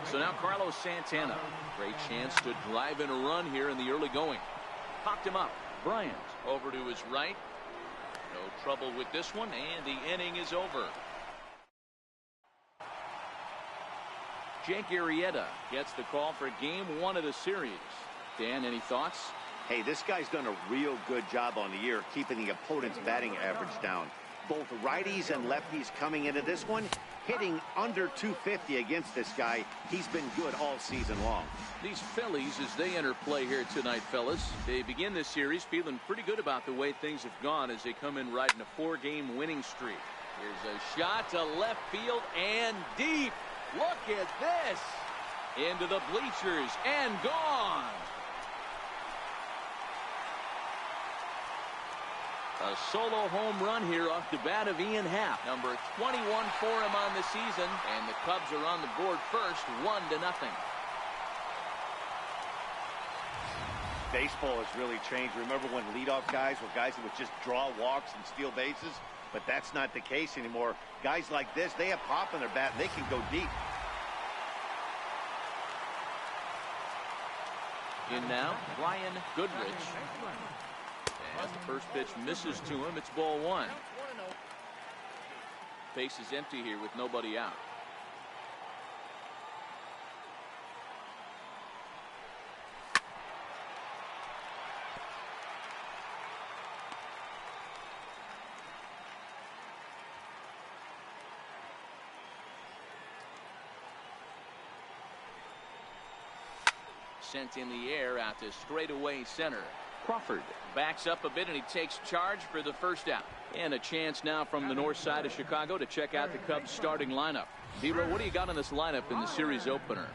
So now Carlos Santana. Great chance to drive in a run here in the early going. Popped him up. Bryant over to his right. No trouble with this one, and the inning is over. Jake Arrieta gets the call for game 1 of the series. Dan, any thoughts? Hey, this guy's done a real good job on the year keeping the opponent's batting average down. Both righties and lefties coming into this one, hitting under 250 against this guy. He's been good all season long. These Phillies, as they enter play here tonight, fellas, they begin this series feeling pretty good about the way things have gone as they come in riding a 4-game winning streak. Here's a shot to left field and deep. Look at this. Into the bleachers and gone. A solo home run here off the bat of Ian Happ. Number 21 for him on the season. And the Cubs are on the board first, 1-0. Baseball has really changed. Remember when leadoff guys were guys that would just draw walks and steal bases? But that's not the case anymore. Guys like this, they have pop in their bat. They can go deep. In now, Ryan Goodrich. And the first pitch misses to him. It's ball one. Base is empty here with nobody out. Sent in the air out to straightaway center. Crawford backs up a bit and he takes charge for the first out. And a chance now from the north side of Chicago to check out the Cubs starting lineup. Dero, what do you got on this lineup in the series opener?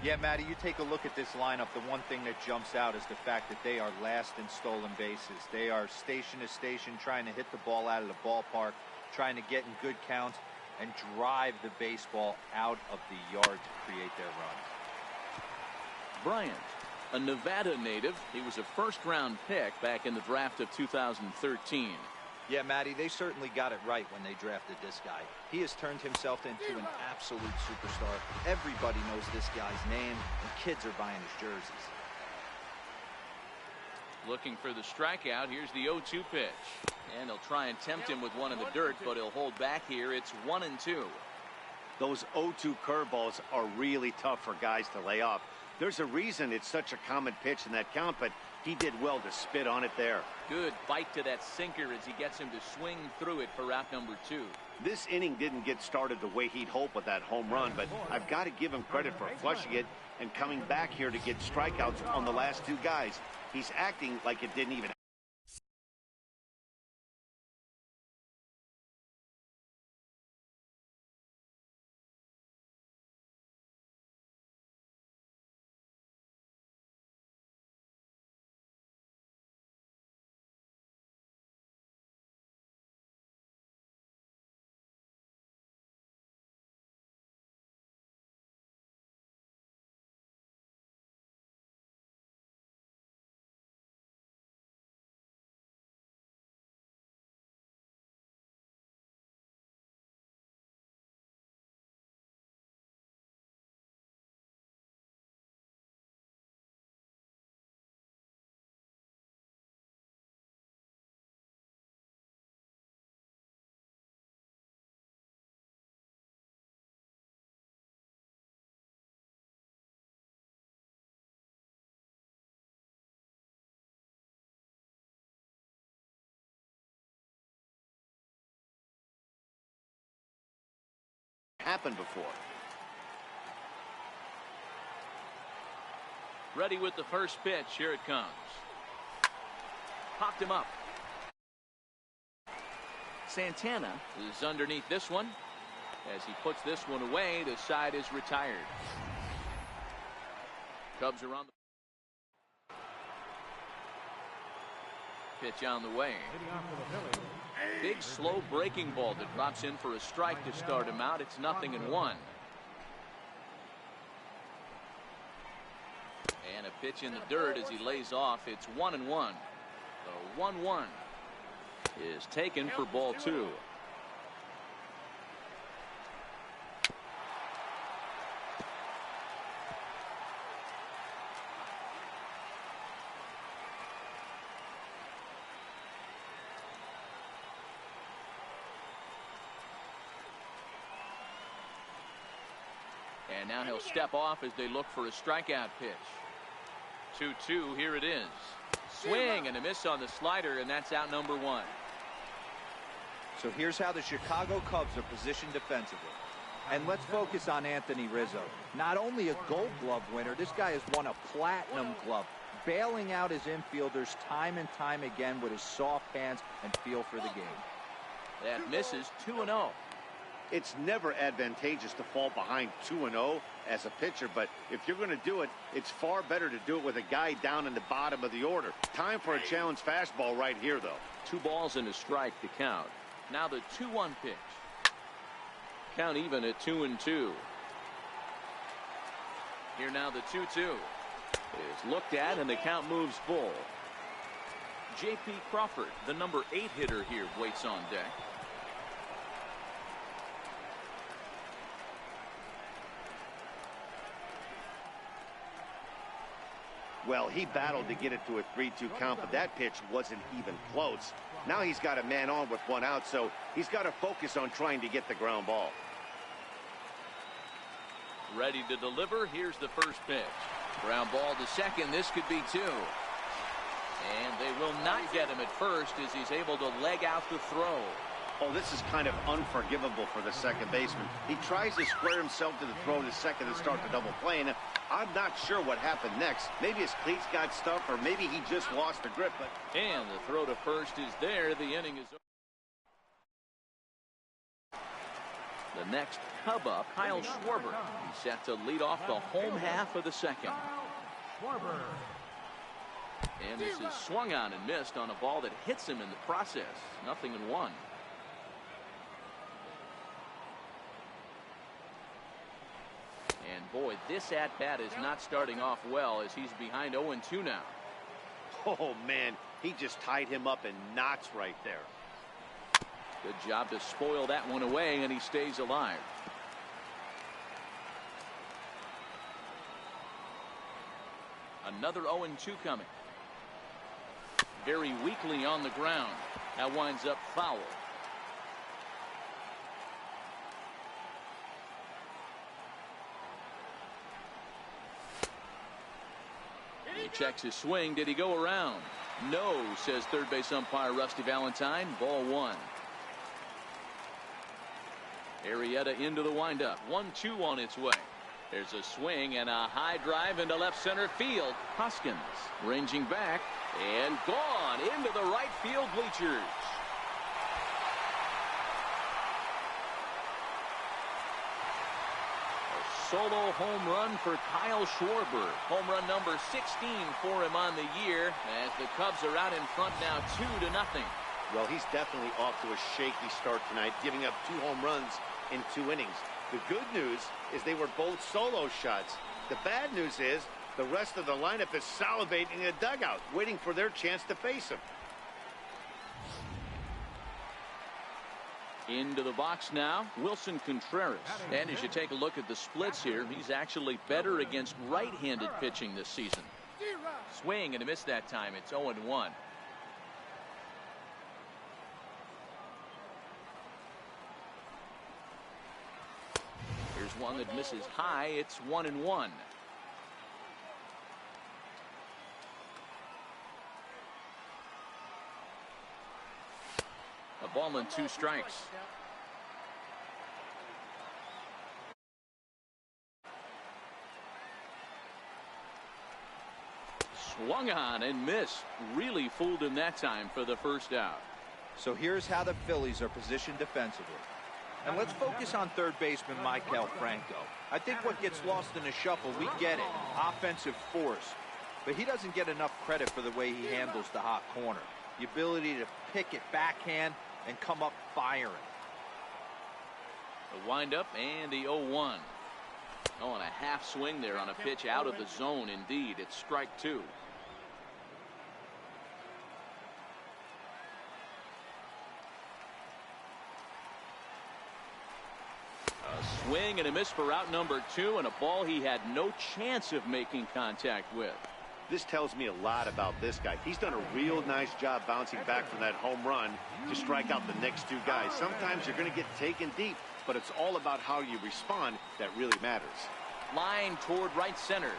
Yeah, Matty, you take a look at this lineup. The one thing that jumps out is the fact that they are last in stolen bases. They are station to station trying to hit the ball out of the ballpark, trying to get in good counts and drive the baseball out of the yard to create their runs. Bryant, a Nevada native. He was a first-round pick back in the draft of 2013. Yeah, Matty, they certainly got it right when they drafted this guy. He has turned himself into an absolute superstar. Everybody knows this guy's name, and kids are buying his jerseys. Looking for the strikeout. Here's the 0-2 pitch. And they'll try and tempt him with one in the dirt, but he'll hold back here. It's 1-2. Those 0-2 curveballs are really tough for guys to lay off. There's a reason it's such a common pitch in that count, but he did well to spit on it there. Good bite to that sinker as he gets him to swing through it for out number 2. This inning didn't get started the way he'd hoped with that home run, but I've got to give him credit for flushing it and coming back here to get strikeouts on the last 2 guys. He's acting like it didn't even. Happened before. Ready with the first pitch. Here it comes. Popped him up. Santana is underneath this one. As he puts this one away, the side is retired. Cubs are on the pitch on the way. Big slow breaking ball that drops in for a strike to start him out. It's 0-1. And a pitch in the dirt as he lays off. It's 1-1. The 1-1 is taken for ball 2. And now he'll step off as they look for a strikeout pitch. 2-2. Here it is. Swing and a miss on the slider, and that's out number 1. So here's how the Chicago Cubs are positioned defensively. And let's focus on Anthony Rizzo. Not only a Gold Glove winner, this guy has won a Platinum Glove, bailing out his infielders time and time again with his soft hands and feel for the game. That misses. 2-0. It's never advantageous to fall behind 2-0 as a pitcher, but if you're going to do it, it's far better to do it with a guy down in the bottom of the order. Time for a challenge fastball right here, though. 2 balls and a strike to count. Now the 2-1 pitch. Count even at 2-2. Here now the 2-2 is looked at, and the count moves full. J.P. Crawford, the number 8 hitter here, waits on deck. Well, he battled to get it to a 3-2 count, but that pitch wasn't even close. Now he's got a man on with one out, so he's got to focus on trying to get the ground ball. Ready to deliver. Here's the first pitch. Ground ball to second. This could be two. And they will not get him at first as he's able to leg out the throw. Oh, this is kind of unforgivable for the second baseman. He tries to square himself to the throw to second and start the double play. And I'm not sure what happened next. Maybe his cleats got stuck, or maybe he just lost the grip. But and the throw to first is there. The inning is over. The next Cub up, Kyle Schwarber. He's set to lead off the home half of the second. And this is swung on and missed on a ball that hits him in the process. 0-1. And boy, this at-bat is not starting off well as he's behind 0-2 now. Oh, man, he just tied him up in knots right there. Good job to spoil that one away, and he stays alive. Another 0-2 coming. Very weakly on the ground. That winds up foul. He checks his swing. Did he go around? No, says third base umpire Rusty Valentine. Ball one. Arrieta into the windup. 1-2 on its way. There's a swing and a high drive into left center field. Hoskins ranging back and gone into the right field bleachers. A solo home run for Kyle Schwarber. Home run number 16 for him on the year as the Cubs are out in front now 2-0. Well, he's definitely off to a shaky start tonight, giving up 2 home runs in 2 innings. The good news is they were both solo shots. The bad news is the rest of the lineup is salivating in the dugout, waiting for their chance to face him. Into the box now, Wilson Contreras. And as you take a look at the splits here, he's actually better against right-handed pitching this season. Swing and a miss that time. It's 0-1. Here's one that misses high. It's 1-1. A ball and 2 strikes. Swung on and missed. Really fooled him that time for the first out. So here's how the Phillies are positioned defensively. And let's focus on third baseman Maikel Franco. I think what gets lost in the shuffle, we get it, offensive force. But he doesn't get enough credit for the way he handles the hot corner. The ability to pick it backhand and come up firing. The windup and the 0-1. Oh, and a half swing there on a pitch out of the zone. Indeed, it's strike 2. A swing and a miss for out number 2, and a ball he had no chance of making contact with. This tells me a lot about this guy. He's done a real nice job bouncing back from that home run to strike out the next 2 guys. Sometimes you're going to get taken deep, but it's all about how you respond that really matters. Line toward right center,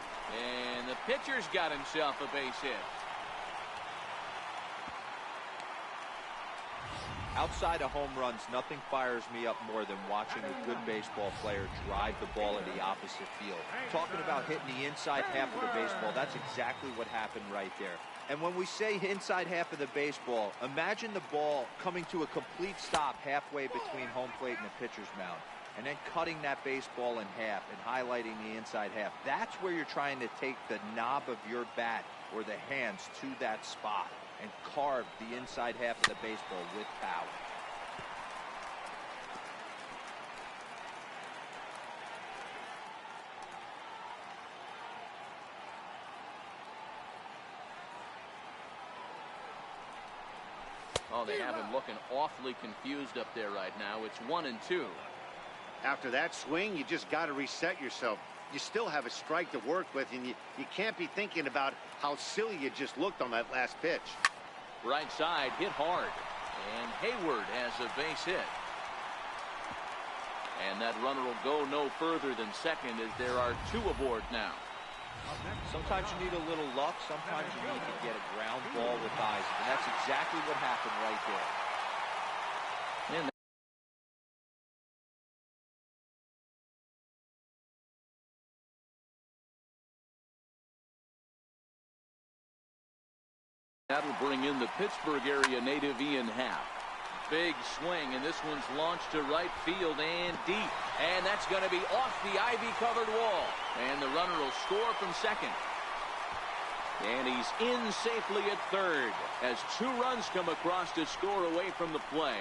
and the pitcher's got himself a base hit. Outside of home runs, nothing fires me up more than watching a good baseball player drive the ball in the opposite field. Talking about hitting the inside half of the baseball, that's exactly what happened right there. And when we say inside half of the baseball, imagine the ball coming to a complete stop halfway between home plate and the pitcher's mound, and then cutting that baseball in half and highlighting the inside half. That's where you're trying to take the knob of your bat or the hands to that spot and carve the inside half of the baseball with power. Oh, they have him looking awfully confused up there right now. It's 1-2. After that swing, you just got to reset yourself. you still have a strike to work with, and you can't be thinking about how silly you just looked on that last pitch. Right side hit hard, and Hayward has a base hit. And that runner will go no further than second as there are 2 aboard now. Sometimes you need a little luck. Sometimes you need to get a ground ball with Isaac. And that's exactly what happened right there. And that'll bring in the Pittsburgh area native Ian Happ. Big swing, and this one's launched to right field and deep. And that's going to be off the ivy-covered wall. And the runner will score from second. And he's in safely at third as 2 runs come across to score away from the play.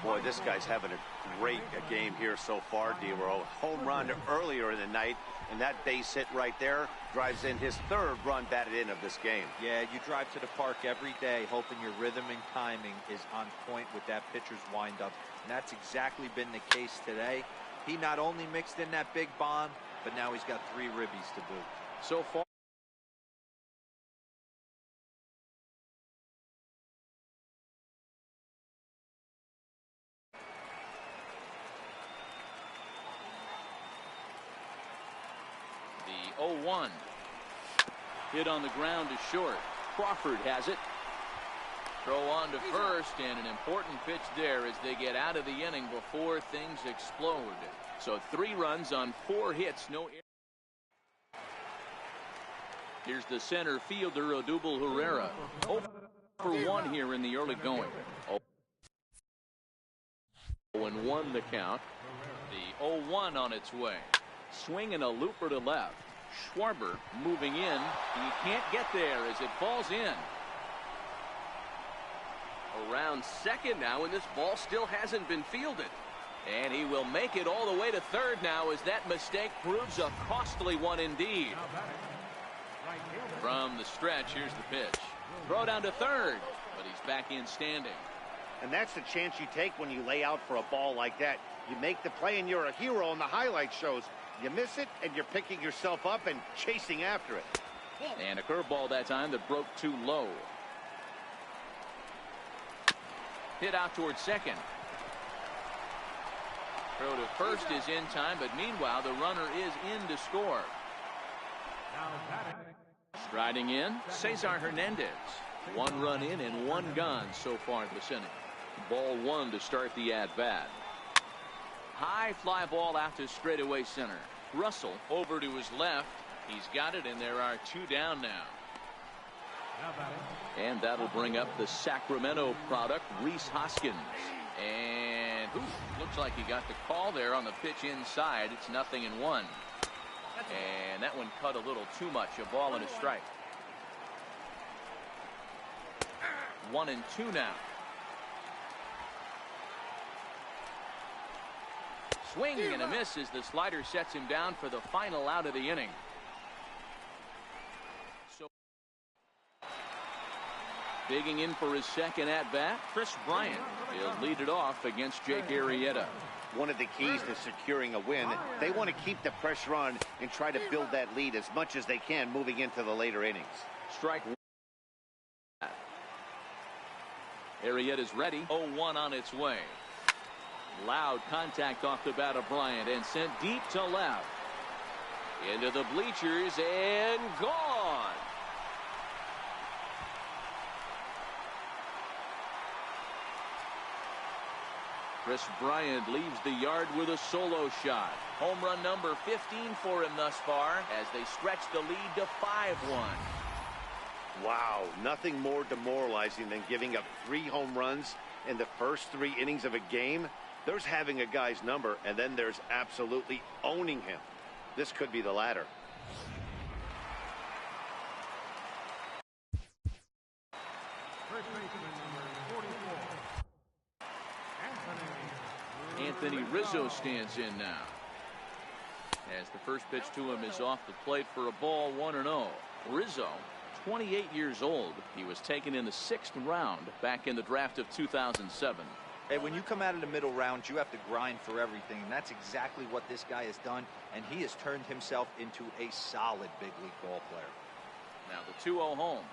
Boy, this guy's having a great game here so far, D-Row. Home run earlier in the night, and that base hit right there drives in his 3rd run batted in of this game. Yeah, you drive to the park every day hoping your rhythm and timing is on point with that pitcher's windup. And that's exactly been the case today. He not only mixed in that big bomb, but now he's got 3 ribbies to boot. So far, the 0-1. Hit on the ground to short. Crawford has it. Throw on to first, and an important pitch there as they get out of the inning before things explode. So 3 runs on 4 hits, no error. Here's the center fielder, Odubel Herrera. 0 for 1 here in the early going. 0-1 the count. The 0-1 on its way. Swing and a looper to left. Schwarber moving in. He can't get there as it falls in. Around second now, and this ball still hasn't been fielded. And he will make it all the way to third now as that mistake proves a costly one indeed. From the stretch, here's the pitch. Throw down to third, but he's back in standing. And that's the chance you take when you lay out for a ball like that. You make the play and you're a hero on the highlight shows. You miss it and you're picking yourself up and chasing after it. And a curveball that time that broke too low. Hit out towards second. Throw to first is in time, but meanwhile the runner is in to score. Striding in, Cesar Hernandez. 1 run in and 1 gone so far this inning. Ball 1 to start the at-bat. High fly ball out to straightaway center. Russell over to his left. He's got it, and there are 2 down now. And that'll bring up the Sacramento product, Rhys Hoskins. And looks like he got the call there on the pitch inside. It's 0-1. And that one cut a little too much. A ball and a strike. 1-2 now. Swing and a miss as the slider sets him down for the final out of the inning. So digging in for his second at-bat, Kris Bryant. He'll lead it off against Jake Arrieta. One of the keys to securing a win, they want to keep the pressure on and try to build that lead as much as they can moving into the later innings. Strike 1. Arrieta's ready. 0-1 on its way. Loud contact off the bat of Bryant and sent deep to left. Into the bleachers and gone. Kris Bryant leaves the yard with a solo shot. Home run number 15 for him thus far as they stretch the lead to 5-1. Wow, nothing more demoralizing than giving up 3 home runs in the first 3 innings of a game. There's having a guy's number, and then there's absolutely owning him. This could be the latter. Anthony Rizzo stands in now. As the first pitch to him is off the plate for a ball, 1-0. Rizzo, 28 years old. He was taken in the 6th round back in the draft of 2007. Hey, when you come out of the middle rounds, you have to grind for everything, and that's exactly what this guy has done, and he has turned himself into a solid big league ball player. Now the 2-0 home.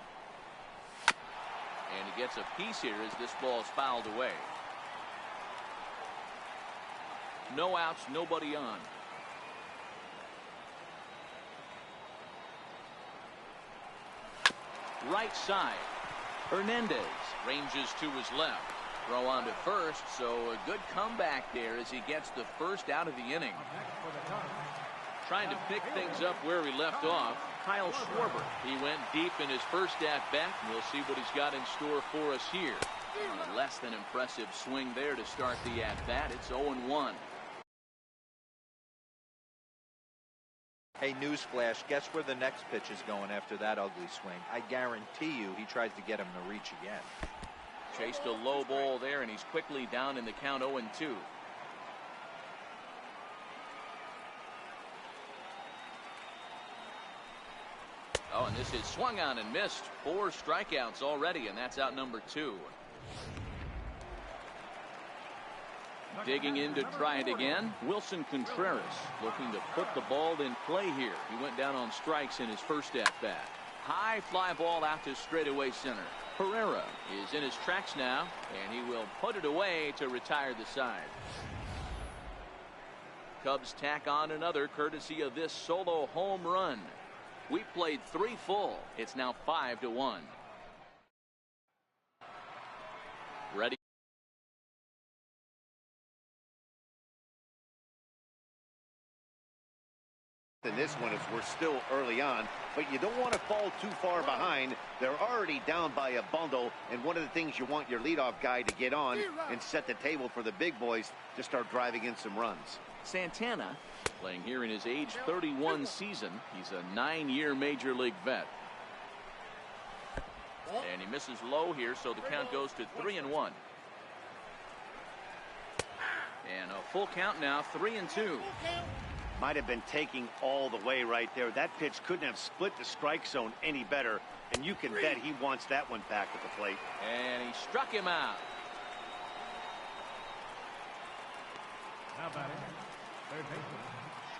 And he gets a piece here as this ball is fouled away. No outs, nobody on. Right side. Hernandez ranges to his left. Throw on to first, so a good comeback there as he gets the first out of the inning. Trying to pick things up where he left off, Kyle Schwarber. He went deep in his first at-bat, and we'll see what he's got in store for us here. A less than impressive swing there to start the at-bat. It's 0-1. Hey, newsflash, guess where the next pitch is going after that ugly swing? I guarantee you he tries to get him to reach again. Chased a low ball there, and he's quickly down in the count 0-2. Oh, and this is swung on and missed. 4 strikeouts already, and that's out number 2. Digging in to try it again, Wilson Contreras looking to put the ball in play here. He went down on strikes in his first at-bat. High fly ball out to straightaway center. Pereira is in his tracks now, and he will put it away to retire the side. Cubs tack on another courtesy of this solo home run. We played 3 full. It's now 5-1. Ready. In this one as we're still early on, but you don't want to fall too far behind. They're already down by a bundle, and one of the things you want your leadoff guy to get on and set the table for the big boys to start driving in some runs. Santana playing here in his age 31 season. He's a 9-year major league vet. And he misses low here, so the count goes to 3-1. And a full count now, 3-2. Might have been taking all the way right there. That pitch couldn't have split the strike zone any better, and you can bet he wants that one back at the plate. And he struck him out. Now batting, third baseman.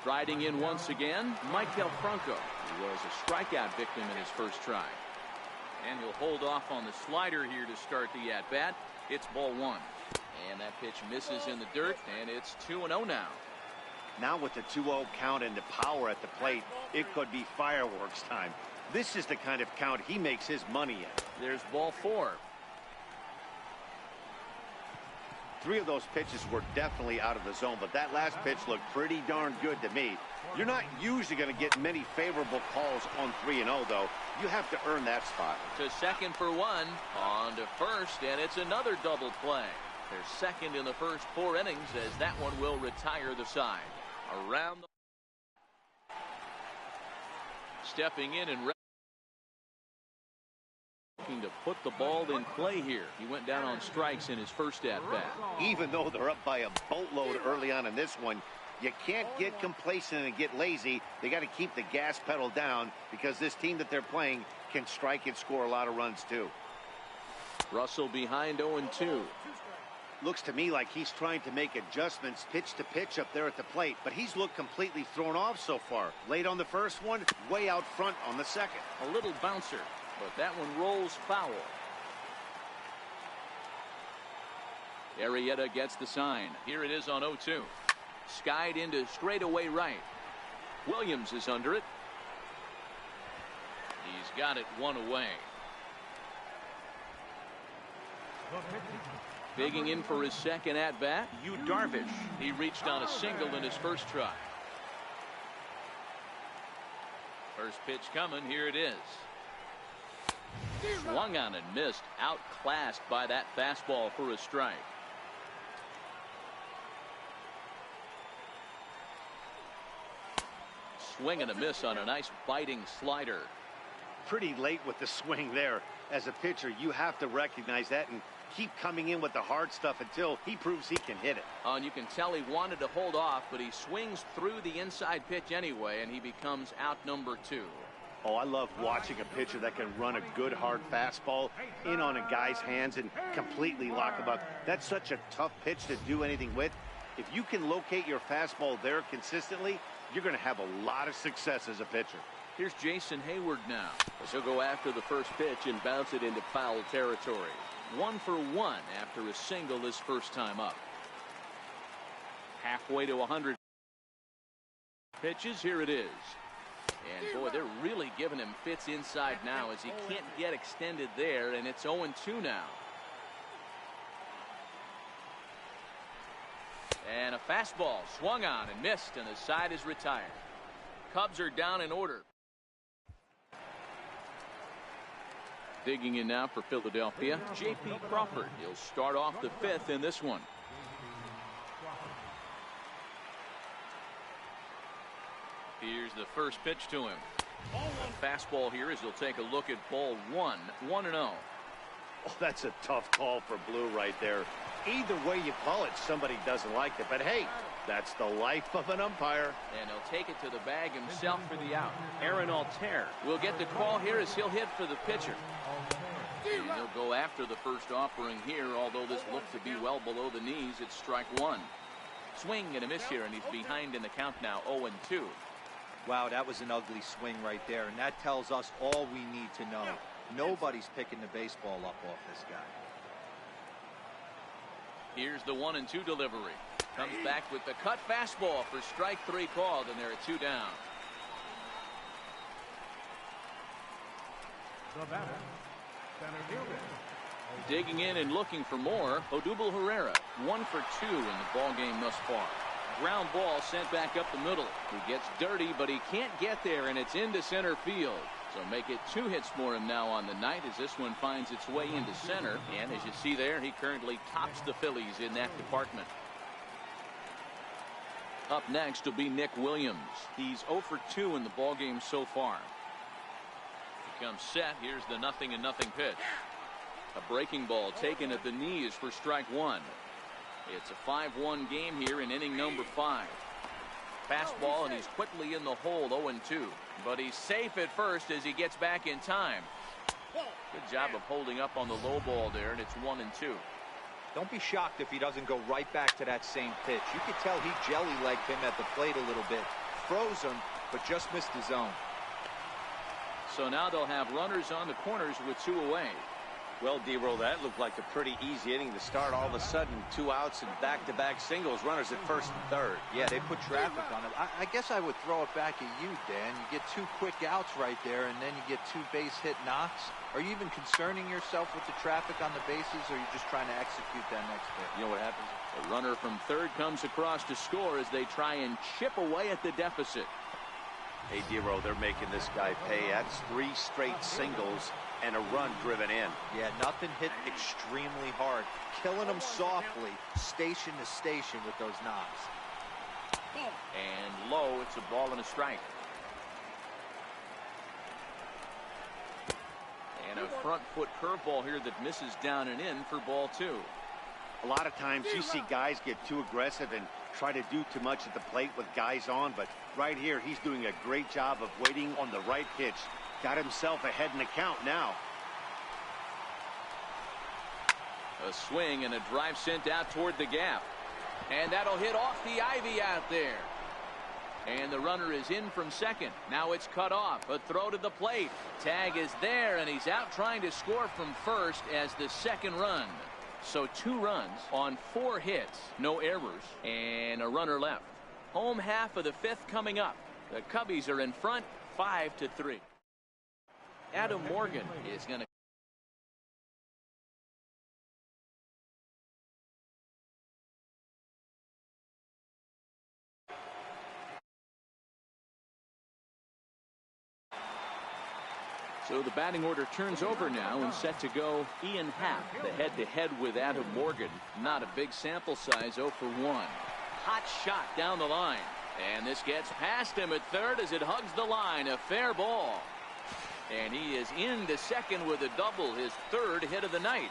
Striding in once again, Maikel Franco. He was a strikeout victim in his first try. And he'll hold off on the slider here to start the at-bat. It's ball 1. And that pitch misses in the dirt, and it's 2-0 now. Now with the 2-0 count and the power at the plate, it could be fireworks time. This is the kind of count he makes his money in. There's ball 4. 3 of those pitches were definitely out of the zone, but that last pitch looked pretty darn good to me. You're not usually going to get many favorable calls on 3-0, though. You have to earn that spot. To second for 1, on to first, and it's another double play. They're second in the first 4 innings as that one will retire the side. Around the... Stepping in and looking to put the ball in play here. He went down on strikes in his first at-bat. Even though they're up by a boatload early on in this one, you can't get complacent and get lazy. They got to keep the gas pedal down because this team that they're playing can strike and score a lot of runs too. Russell behind 0-2. Looks to me like he's trying to make adjustments pitch to pitch up there at the plate, but he's looked completely thrown off so far. Late on the first one, way out front on the second. A little bouncer, but that one rolls foul. Arrieta gets the sign. Here it is on 0-2. Skied into straightaway right. Williams is under it. He's got it 1 away. Digging in for his second at-bat, Yu Darvish. He reached on a single in his first try. First pitch coming. Here it is. Swung on and missed. Outclassed by that fastball for a strike. Swing and a miss on a nice biting slider. Pretty late with the swing there. As a pitcher, you have to recognize that and keep coming in with the hard stuff until he proves he can hit it. And you can tell he wanted to hold off, but he swings through the inside pitch anyway, and he becomes out number 2. Oh, I love watching a pitcher that can run a good hard fastball in on a guy's hands and completely lock him up. That's such a tough pitch to do anything with. If you can locate your fastball there consistently, you're going to have a lot of success as a pitcher. Here's Jason Hayward now. He'll go after the first pitch and bounce it into foul territory. 1 for 1 after a single his first time up. Halfway to 100 pitches. Here it is. And boy, they're really giving him fits inside now as he can't get extended there, and it's 0-2 now. And a fastball swung on and missed, and the side is retired. Cubs are down in order. Digging in now for Philadelphia, J.P. Crawford. He'll start off the 5th in this one. Here's the first pitch to him. A fastball here as he'll take a look at ball 1. 1-0. Oh, that's a tough call for Blue right there. Either way you call it, somebody doesn't like it. But hey, that's the life of an umpire. And he'll take it to the bag himself for the out. Aaron Altair will get the call here as he'll hit for the pitcher. And he'll go after the first offering here, although this looked to be well below the knees. It's strike 1. Swing and a miss here, and he's behind in the count now, 0-2. Wow, that was an ugly swing right there, and that tells us all we need to know. Nobody's picking the baseball up off this guy. Here's the 1-2 delivery. Comes back with the cut fastball for strike 3 called, and they're at 2 down. The batter, center fielder. Digging in and looking for more, Odubel Herrera, 1 for 2 in the ball game thus far. Ground ball sent back up the middle. He gets dirty, but he can't get there, and it's into center field. So make it 2 hits for him now on the night as this one finds its way into center. And as you see there, he currently tops the Phillies in that department. Up next will be Nick Williams. He's 0 for 2 in the ball game so far. He comes set. Here's the 0-0 pitch. A breaking ball taken at the knees for strike 1. It's a 5-1 game here in inning number 5. Fastball, and he's quickly in the hole, 0-2. But he's safe at first as he gets back in time. Good job of holding up on the low ball there, and it's 1-2. Don't be shocked if he doesn't go right back to that same pitch. You could tell he jelly-legged him at the plate a little bit. Froze him, but just missed his zone. So now they'll have runners on the corners with 2 away. Well, D-Roll, that looked like a pretty easy inning to start. All of a sudden, 2 outs and back-to-back singles, runners at first and third. Yeah, they put traffic on it. I guess I would throw it back at you, Dan. You get 2 quick outs right there, and then you get 2 base hit knocks. Are you even concerning yourself with the traffic on the bases, or are you just trying to execute that next hit? You know what happens? A runner from third comes across to score as they try and chip away at the deficit. Hey, D-Roll, they're making this guy pay. That's 3 straight singles and a run driven in. Yeah, nothing hit extremely hard. Killing them softly, station to station with those knocks. And low, it's a ball and a strike. And a front foot curveball here that misses down and in for ball 2. A lot of times you see guys get too aggressive and try to do too much at the plate with guys on, but right here he's doing a great job of waiting on the right pitch. Got himself ahead in the count now. A swing and a drive sent out toward the gap. And that'll hit off the ivy out there. And the runner is in from second. Now it's cut off. A throw to the plate. Tag is there, and he's out trying to score from first as the second run. So 2 runs on 4 hits, no errors, and a runner left. Home half of the 5th coming up. The Cubbies are in front 5-3. Adam Morgan is going to. So the batting order turns over now and set to go Ian Happ, the head-to-head with Adam Morgan. Not a big sample size, 0 for 1. Hot shot down the line. And this gets past him at third as it hugs the line. A fair ball. And he is into second with a double, his 3rd hit of the night.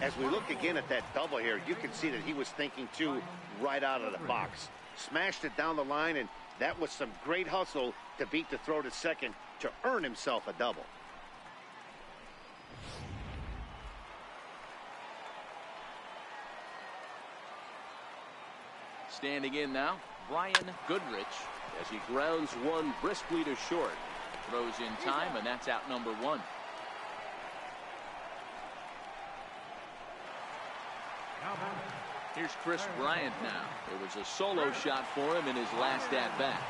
As we look again at that double here, you can see that he was thinking too right out of the box. Smashed it down the line, and That was some great hustle to beat the throw to second to earn himself a double. Standing in now, Brian Goodrich, as he grounds one briskly to short. Throws in time, and that's out number one. Here's Chris Bryant now. It was a solo shot for him in his last at-bat.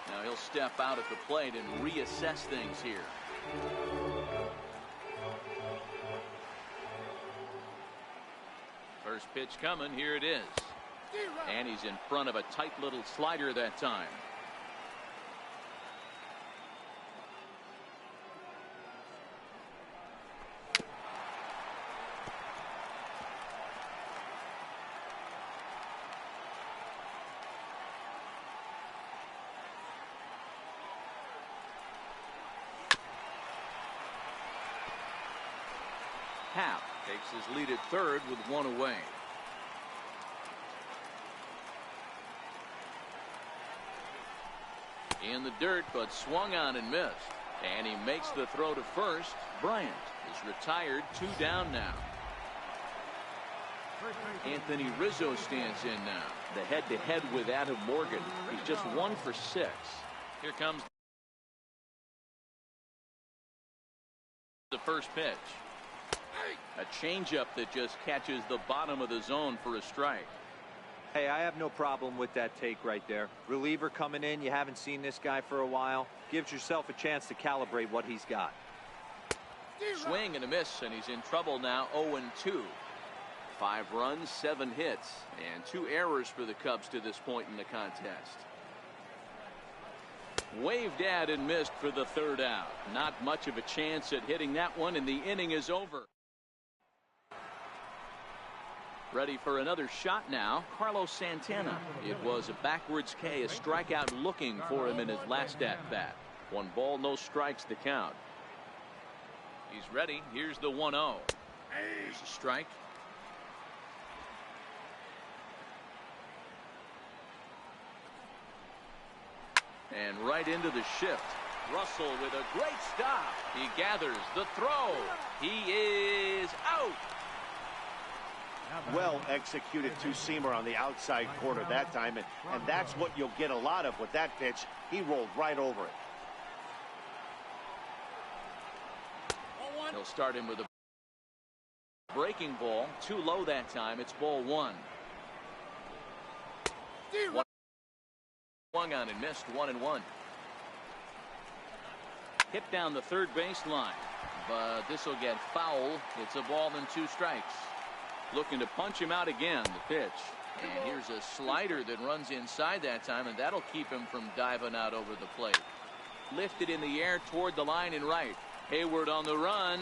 Now he'll step out at the plate and reassess things here. First pitch coming. Here it is. And he's in front of a tight little slider that time. Happ takes his lead at third with one away. In the dirt, but swung on and missed. And he makes the throw to first. Bryant is retired, 2 down now. Anthony Rizzo stands in now. The head-to-head with Adam Morgan. He's just 1 for 6. Here comes the first pitch. A changeup that just catches the bottom of the zone for a strike. Hey, I have no problem with that take right there. Reliever coming in. You haven't seen this guy for a while. Gives yourself a chance to calibrate what he's got. Swing and a miss, and he's in trouble now. 0-2. 5 runs, 7 hits, and 2 errors for the Cubs to this point in the contest. Waved at and missed for the third out. Not much of a chance at hitting that one, and the inning is over. Ready for another shot now, Carlos Santana. It was a backwards K, a strikeout looking for him in his last at-bat. 1 ball, no strikes to count. He's ready. Here's the 1-0. Here's a strike. And right into the shift. Russell with a great stop. He gathers the throw. He is out. Well executed two-seamer on the outside corner that time, and that's what you'll get a lot of with that pitch. He rolled right over it. He'll start him with a breaking ball. Too low that time. It's ball 1. Swung on and missed. 1-1. Hit down the third baseline, but this will get foul. It's a ball and 2 strikes. Looking to punch him out again. The pitch, and here's a slider that runs inside that time, and that'll keep him from diving out over the plate. Lifted in the air toward the line and right. Hayward on the run,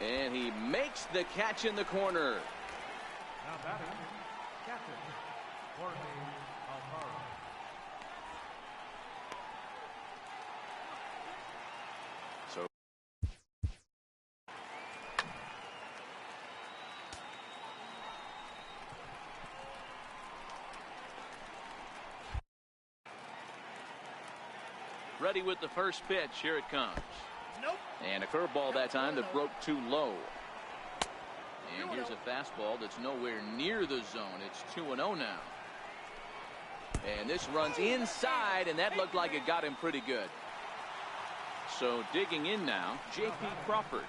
and he makes the catch in the corner. Now batting, captain, Jorge Alfaro. So ready with the first pitch. Here it comes. And a curveball that time that broke too low. And here's a fastball that's nowhere near the zone. It's 2-0 now. And this runs inside, and that looked like it got him pretty good. So digging in now, J.P. Crawford.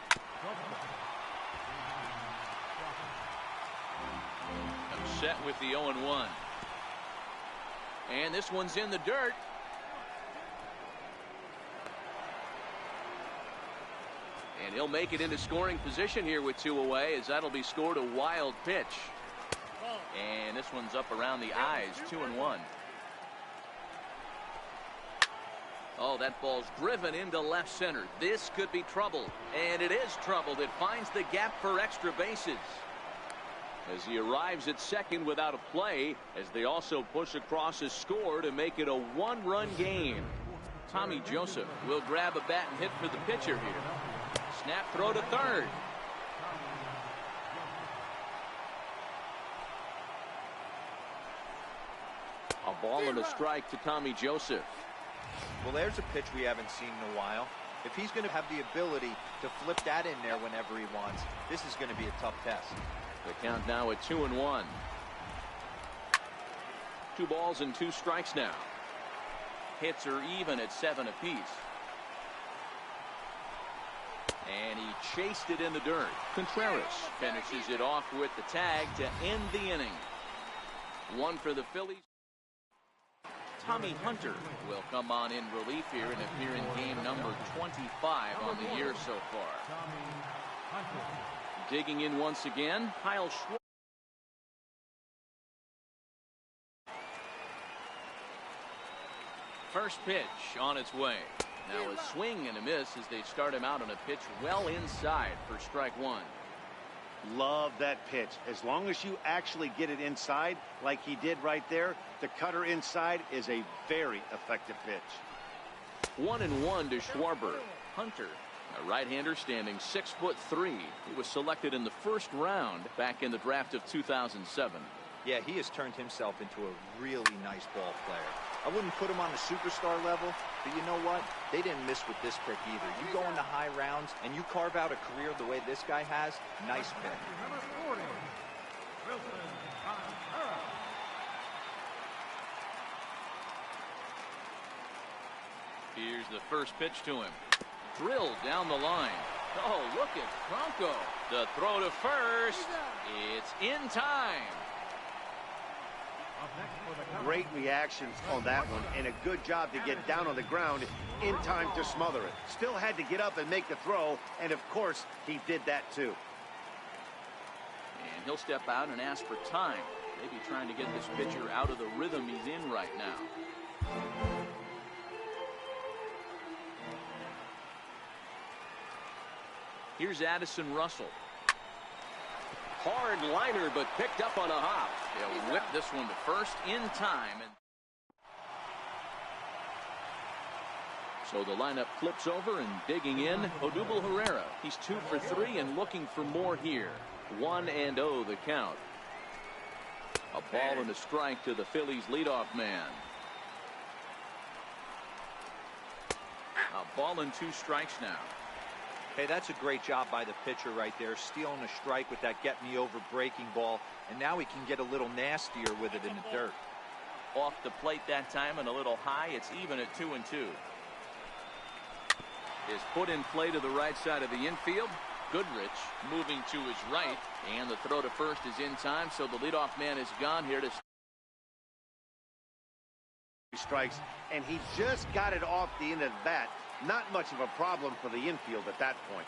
Upset with the 0-1. And this one's in the dirt. And he'll make it into scoring position here with 2 away, as that'll be scored a wild pitch. And this one's up around the eyes. 2-1. Oh, that ball's driven into left center. This could be trouble. And it is trouble. It finds the gap for extra bases. As he arrives at second without a play, as they also push across a score to make it a 1-run game. Tommy Joseph will grab a bat and hit for the pitcher here. Snap throw to third. A ball and a strike to Tommy Joseph. Well, there's a pitch we haven't seen in a while. If he's going to have the ability to flip that in there whenever he wants, this is going to be a tough test. The count now at 2-1. 2 balls and 2 strikes now. Hits are even at 7 apiece. And he chased it in the dirt. Contreras finishes it off with the tag to end the inning. 1 for the Phillies. Tommy Hunter will come on in relief here and appear in game number 25 on the year so far. Digging in once again, Kyle Schwarber. First pitch on its way. Now a swing and a miss as they start him out on a pitch well inside for strike 1. Love that pitch. As long as you actually get it inside like he did right there, the cutter inside is a very effective pitch. 1-1 to Schwarber. Hunter, a right-hander standing 6'3". He was selected in the first round back in the draft of 2007. Yeah, he has turned himself into a really nice ball player. I wouldn't put him on the superstar level, but you know what? They didn't miss with this pick either. You go into high rounds and you carve out a career the way this guy has, nice pick. Number 40, Wilson Contreras. Here's the first pitch to him. Drilled down the line. Oh, look at Bronco. The throw to first. It's in time. Great reactions on that one, and a good job to get down on the ground in time to smother it. Still had to get up and make the throw, and of course, he did that too. And he'll step out and ask for time. Maybe trying to get this pitcher out of the rhythm he's in right now. Here's Addison Russell. Hard liner, but picked up on a hop. They'll whip this one to first in time. And so the lineup flips over and digging in, Odubel Herrera. He's 2 for 3 and looking for more here. 1-0 the count. A ball and a strike to the Phillies leadoff man. A ball and 2 strikes now. Hey, that's a great job by the pitcher right there, stealing a strike with that get-me-over breaking ball, and now he can get a little nastier with it in the dirt. Off the plate that time and a little high. It's even at 2-2. Is put in play to the right side of the infield. Goodrich moving to his right, and the throw to first is in time, so the leadoff man is gone here to Strikes, and he just got it off the end of the bat. Not much of a problem for the infield at that point.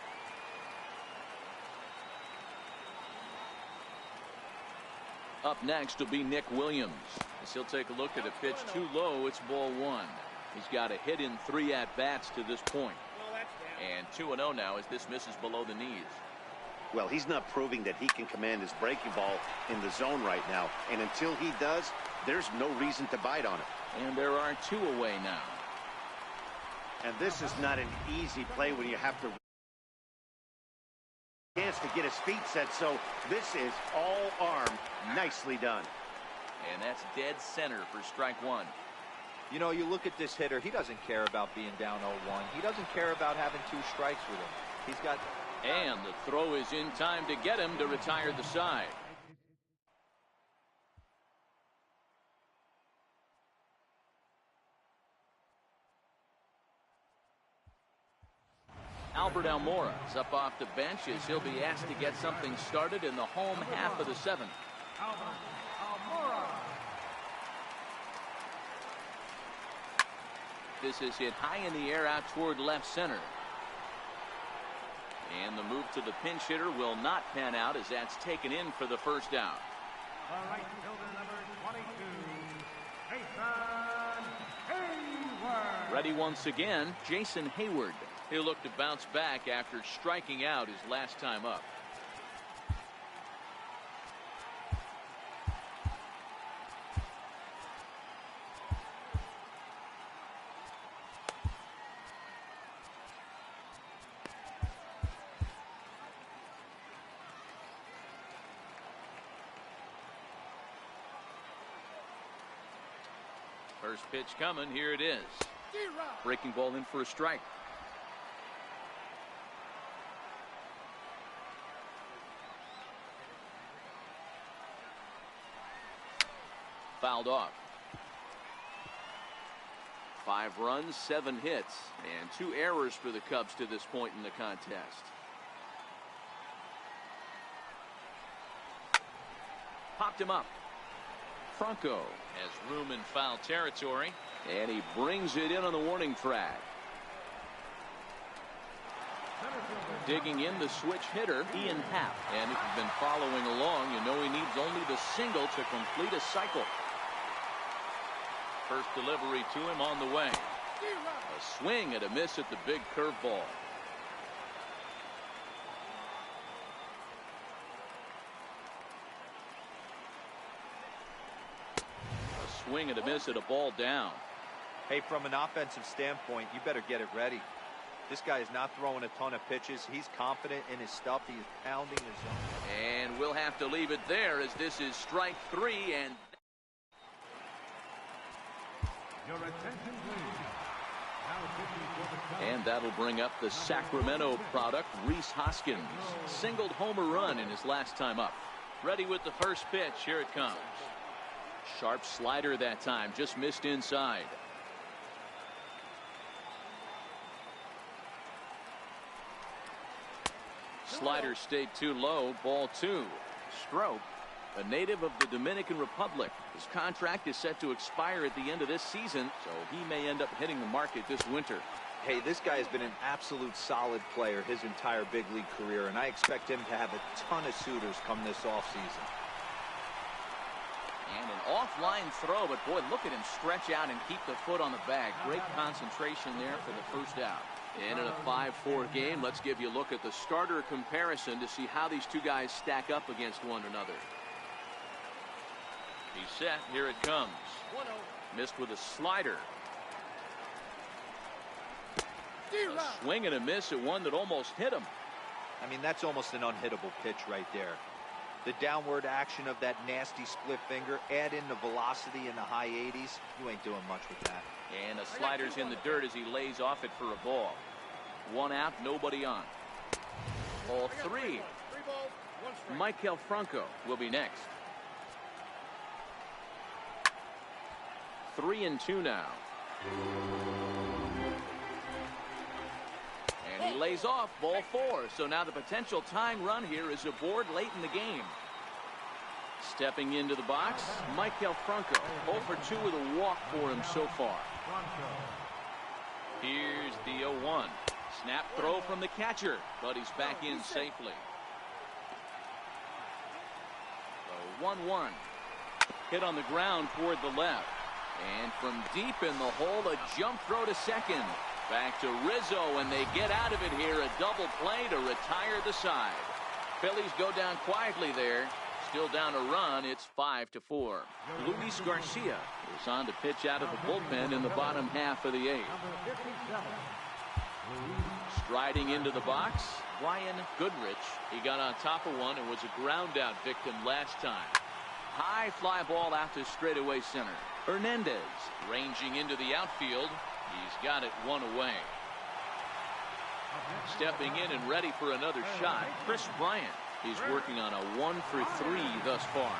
Up next will be Nick Williams. As he'll take a look at a pitch too low. It's ball 1. He's got a hit in 3 at-bats to this point. And 2-0 now as this misses below the knees. Well, he's not proving that he can command his breaking ball in the zone right now. And until he does, there's no reason to bite on it. And there are 2 away now. And this is not an easy play when you have to chance to get his feet set. So this is all arm. Nicely done. And that's dead center for strike 1. You know, you look at this hitter, he doesn't care about being down 0-1. He doesn't care about having 2 strikes with him. He's got... And the throw is in time to get him to retire the side. Albert Almora is up off the bench as he'll be asked to get something started in the home half of the 7th. Albert Almora. This is hit high in the air out toward left center. And the move to the pinch hitter will not pan out as that's taken in for the first out. The right fielder, number 22, Jason Heyward. Ready once again, Jason Heyward. He'll look to bounce back after striking out his last time up. First pitch coming. Here it is. Breaking ball in for a strike. Fouled off. 5 runs, 7 hits, and 2 errors for the Cubs to this point in the contest. Popped him up. Franco has room in foul territory, and he brings it in on the warning track. Digging in the switch hitter, Ian Happ. And if you've been following along, you know he needs only the single to complete a cycle. First delivery to him on the way. A swing and a miss at the big curveball. A swing and a miss at a ball down. Hey, from an offensive standpoint, you better get it ready. This guy is not throwing a ton of pitches. He's confident in his stuff. He's pounding his zone. And we'll have to leave it there as this is strike 3. Your attention, please. Now pitching for the Cubs. And that'll bring up the Sacramento product, Rhys Hoskins. Singled homer run in his last time up. Ready with the first pitch. Here it comes. Sharp slider that time. Just missed inside. Slider stayed too low. Ball 2. Strop, a native of the Dominican Republic. His contract is set to expire at the end of this season, so he may end up hitting the market this winter. Hey, this guy has been an absolute solid player his entire big league career, and I expect him to have a ton of suitors come this offseason. And an offline throw, but boy, look at him stretch out and keep the foot on the bag. Great concentration there for the first out. And in a 5-4 game, let's give you a look at the starter comparison to see how these two guys stack up against one another. He's set. Here it comes. Missed with a slider. A swing and a miss at one that almost hit him. I mean, that's almost an unhittable pitch right there. The downward action of that nasty split finger, add in the velocity in the high 80s, you ain't doing much with that. And the slider's in the dirt as he lays off it for a ball. 1 out, nobody on. Ball 3. Maikel Franco will be next. 3-2 now. And he lays off. Ball 4. So now the potential tying run here is aboard late in the game. Stepping into the box, Maikel Franco. 0 for 2 with a walk for him so far. Here's the 0-1. Snap throw from the catcher, but he's back in safely. The 1-1. Hit on the ground toward the left. And from deep in the hole, a jump throw to second. Back to Rizzo, and they get out of it here. A double play to retire the side. Phillies go down quietly there. Still down a run. It's 5-4. Luis Garcia is on to pitch out of the bullpen in the bottom half of the 8th. Striding into the box, Ryan Goodrich. He got on top of one and was a ground out victim last time. High fly ball out to straightaway center. Hernandez ranging into the outfield. He's got it 1 away. Stepping in and ready for another shot, Chris Bryant. He's working on a 1 for 3 thus far.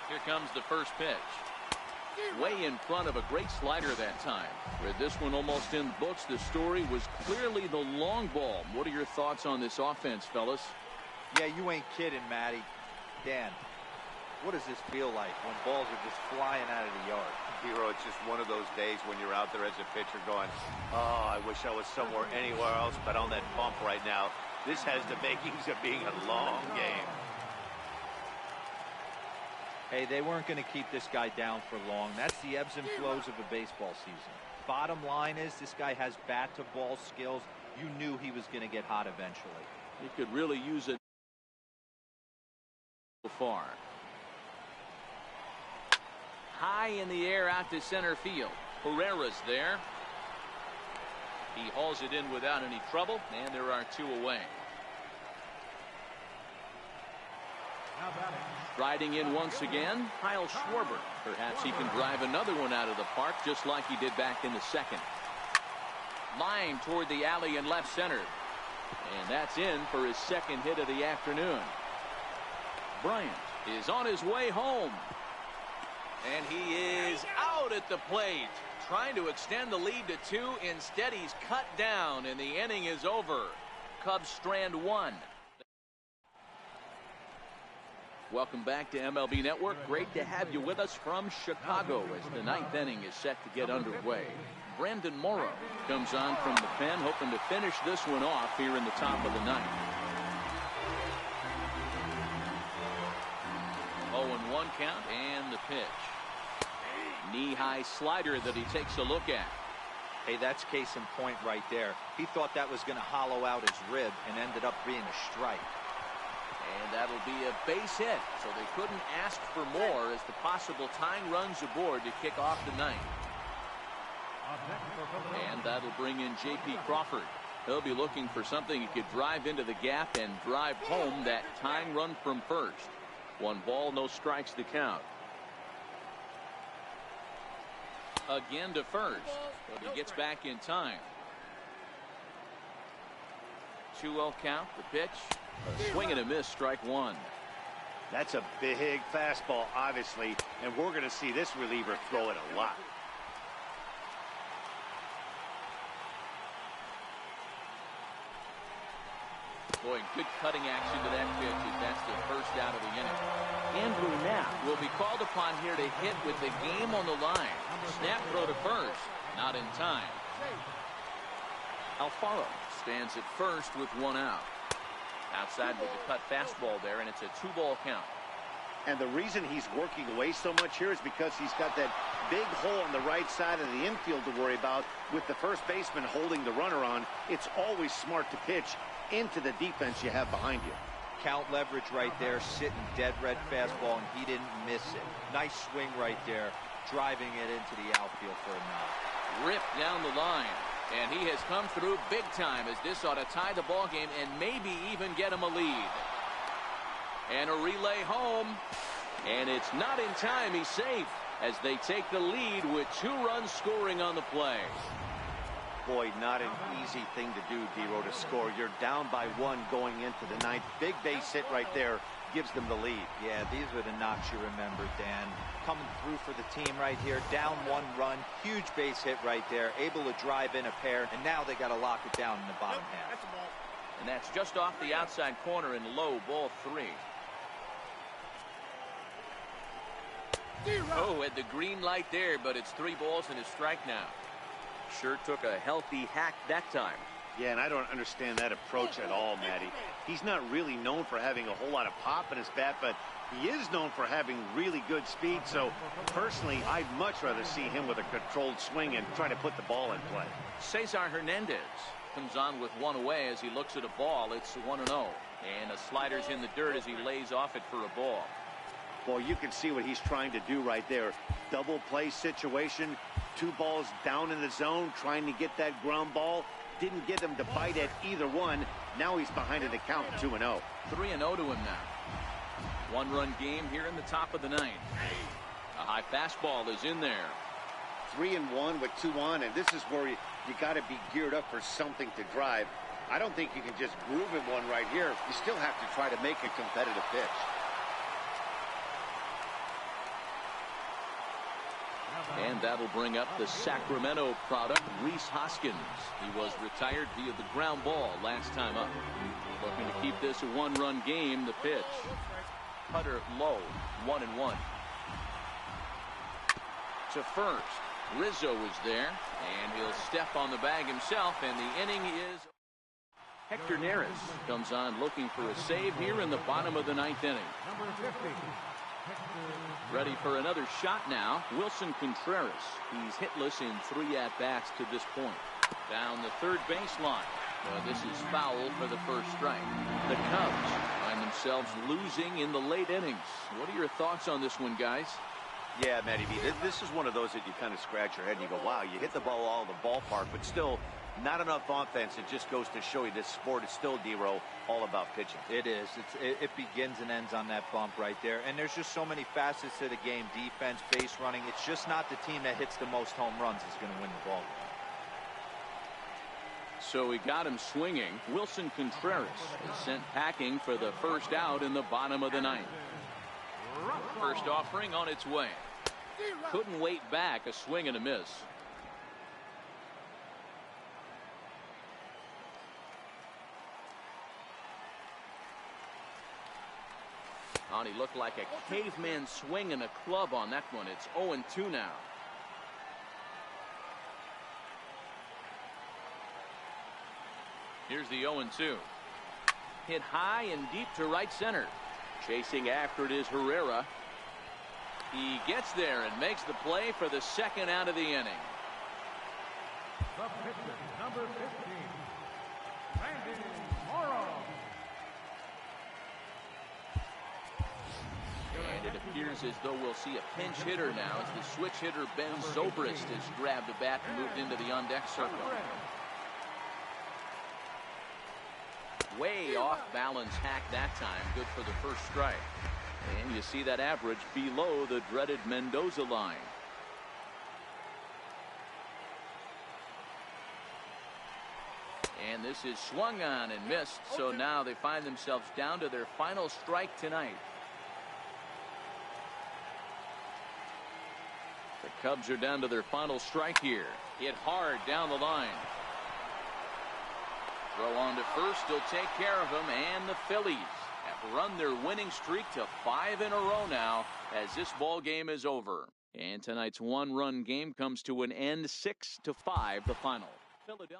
Here comes the first pitch. Way in front of a great slider that time. With this one almost in the books, the story was clearly the long ball. What are your thoughts on this offense, fellas? Yeah, you ain't kidding, Matty. Dan, what does this feel like when balls are just flying out of the yard? Hero, it's just one of those days when you're out there as a pitcher going, oh, I wish I was somewhere anywhere else but on that bump right now. This has the makings of being a long game. Hey, they weren't going to keep this guy down for long. That's the ebbs and flows of a baseball season. Bottom line is this guy has bat-to-ball skills. You knew he was going to get hot eventually. He could really use it far. High in the air out to center field. Herrera's there. He hauls it in without any trouble, and there are 2 away. Riding in once again, Kyle Schwarber. Perhaps he can drive another one out of the park just like he did back in the second. Line toward the alley in left center. And that's in for his second hit of the afternoon. Bryant is on his way home. And he is out at the plate. Trying to extend the lead to 2. Instead, he's cut down, and the inning is over. Cubs strand 1. Welcome back to MLB Network. Great to have you with us from Chicago as the 9th inning is set to get underway. Brandon Morrow comes on from the pen, hoping to finish this one off here in the top of the 9th. 0-1 count and the pitch. Knee-high slider that he takes a look at. Hey, that's case in point right there. He thought that was going to hollow out his rib and ended up being a strike. And that'll be a base hit, so they couldn't ask for more as the possible tying runs aboard to kick off the 9th. And that'll bring in J.P. Crawford. He'll be looking for something he could drive into the gap and drive home that tying run from first. 1 ball, no strikes to count. Again to first, but he gets back in time. 2-0 count, the pitch. A swing and a miss, strike 1. That's a big fastball, obviously, and we're going to see this reliever throw it a lot. Boy, good cutting action to that pitch as that's the first out of the inning. Andrew Knapp will be called upon here to hit with the game on the line. Snap throw to first, not in time. Alfaro stands at first with 1 out. Outside with the cut fastball there, and it's a 2-ball count. And the reason he's working away so much here is because he's got that big hole on the right side of the infield to worry about. With the first baseman holding the runner on, it's always smart to pitch into the defense you have behind you. Count leverage right there, sitting dead red fastball, and he didn't miss it. Nice swing right there, driving it into the outfield for a knock. Ripped down the line. And he has come through big time as this ought to tie the ball game and maybe even get him a lead. And a relay home. And it's not in time. He's safe as they take the lead with 2 runs scoring on the play. Boy, not an easy thing to do, D-Row, to score. You're down by 1 going into the 9th. Big base hit right there gives them the lead. Yeah, these were the knocks you remember, Dan. Coming through for the team right here. Down 1 run. Huge base hit right there. Able to drive in a pair. And now they got to lock it down in the bottom half. And that's just off the outside corner and low, ball 3. Oh, had the green light there, but it's 3 balls and a strike now. Sure took a healthy hack that time. Yeah, and I don't understand that approach at all, Matty. He's not really known for having a whole lot of pop in his bat, but he is known for having really good speed. So, personally, I'd much rather see him with a controlled swing and try to put the ball in play. Cesar Hernandez comes on with 1 away as he looks at a ball. It's 1-0. And a slider's in the dirt as he lays off it for a ball. Well, you can see what he's trying to do right there. Double play situation. 2 balls down in the zone, trying to get that ground ball. Didn't get him to bite at either one. Now he's behind in the count, 2-0. 3-0 to him now. 1-run game here in the top of the 9th. A high fastball is in there. 3-1 with 2 on, and this is where you got to be geared up for something to drive. I don't think you can just groove in one right here. You still have to try to make a competitive pitch. And that'll bring up the Sacramento product, Rhys Hoskins. He was retired via the ground ball last time up. Looking to keep this a 1-run game. The pitch. Cutter low, 1-1. To first. Rizzo is there, and he'll step on the bag himself, and the inning is... Hector Neris comes on looking for a save here in the bottom of the 9th inning. Ready for another shot now. Wilson Contreras. He's hitless in 3 at-bats to this point. Down the third baseline. This is foul for the first strike. The Cubs find themselves losing in the late innings. What are your thoughts on this one, guys? Yeah, Matty B, this is one of those that you kind of scratch your head and you go, wow, you hit the ball all the ballpark, but still, Not enough offense. It just goes to show you this sport is still, D-Row, all about pitching. It is. It begins and ends on that bump right there. And there's just so many facets to the game. Defense, base running. It's just not the team that hits the most home runs is going to win the ball game. So he got him swinging. Wilson Contreras is sent packing for the first out in the bottom of the ninth. First offering on its way. Couldn't wait back. A swing and a miss. And he looked like a caveman swinging a club on that one. It's 0-2 now. Here's the 0-2. Hit high and deep to right center. Chasing after it is Herrera. He gets there and makes the play for the second out of the inning. The pitcher, number 15, Randy Morrow. And it appears as though we'll see a pinch hitter now as the switch hitter Ben Zobrist has grabbed the bat and moved into the on-deck circle. Way off balance hack that time. Good for the first strike. And you see that average below the dreaded Mendoza line. And this is swung on and missed. So now they find themselves down to their final strike tonight. The Cubs are down to their final strike here. Hit hard down the line. Throw on to first. He'll take care of him. And the Phillies have run their winning streak to 5 in a row now as this ball game is over. And tonight's one-run game comes to an end, 6-5 the final. Philadelphia.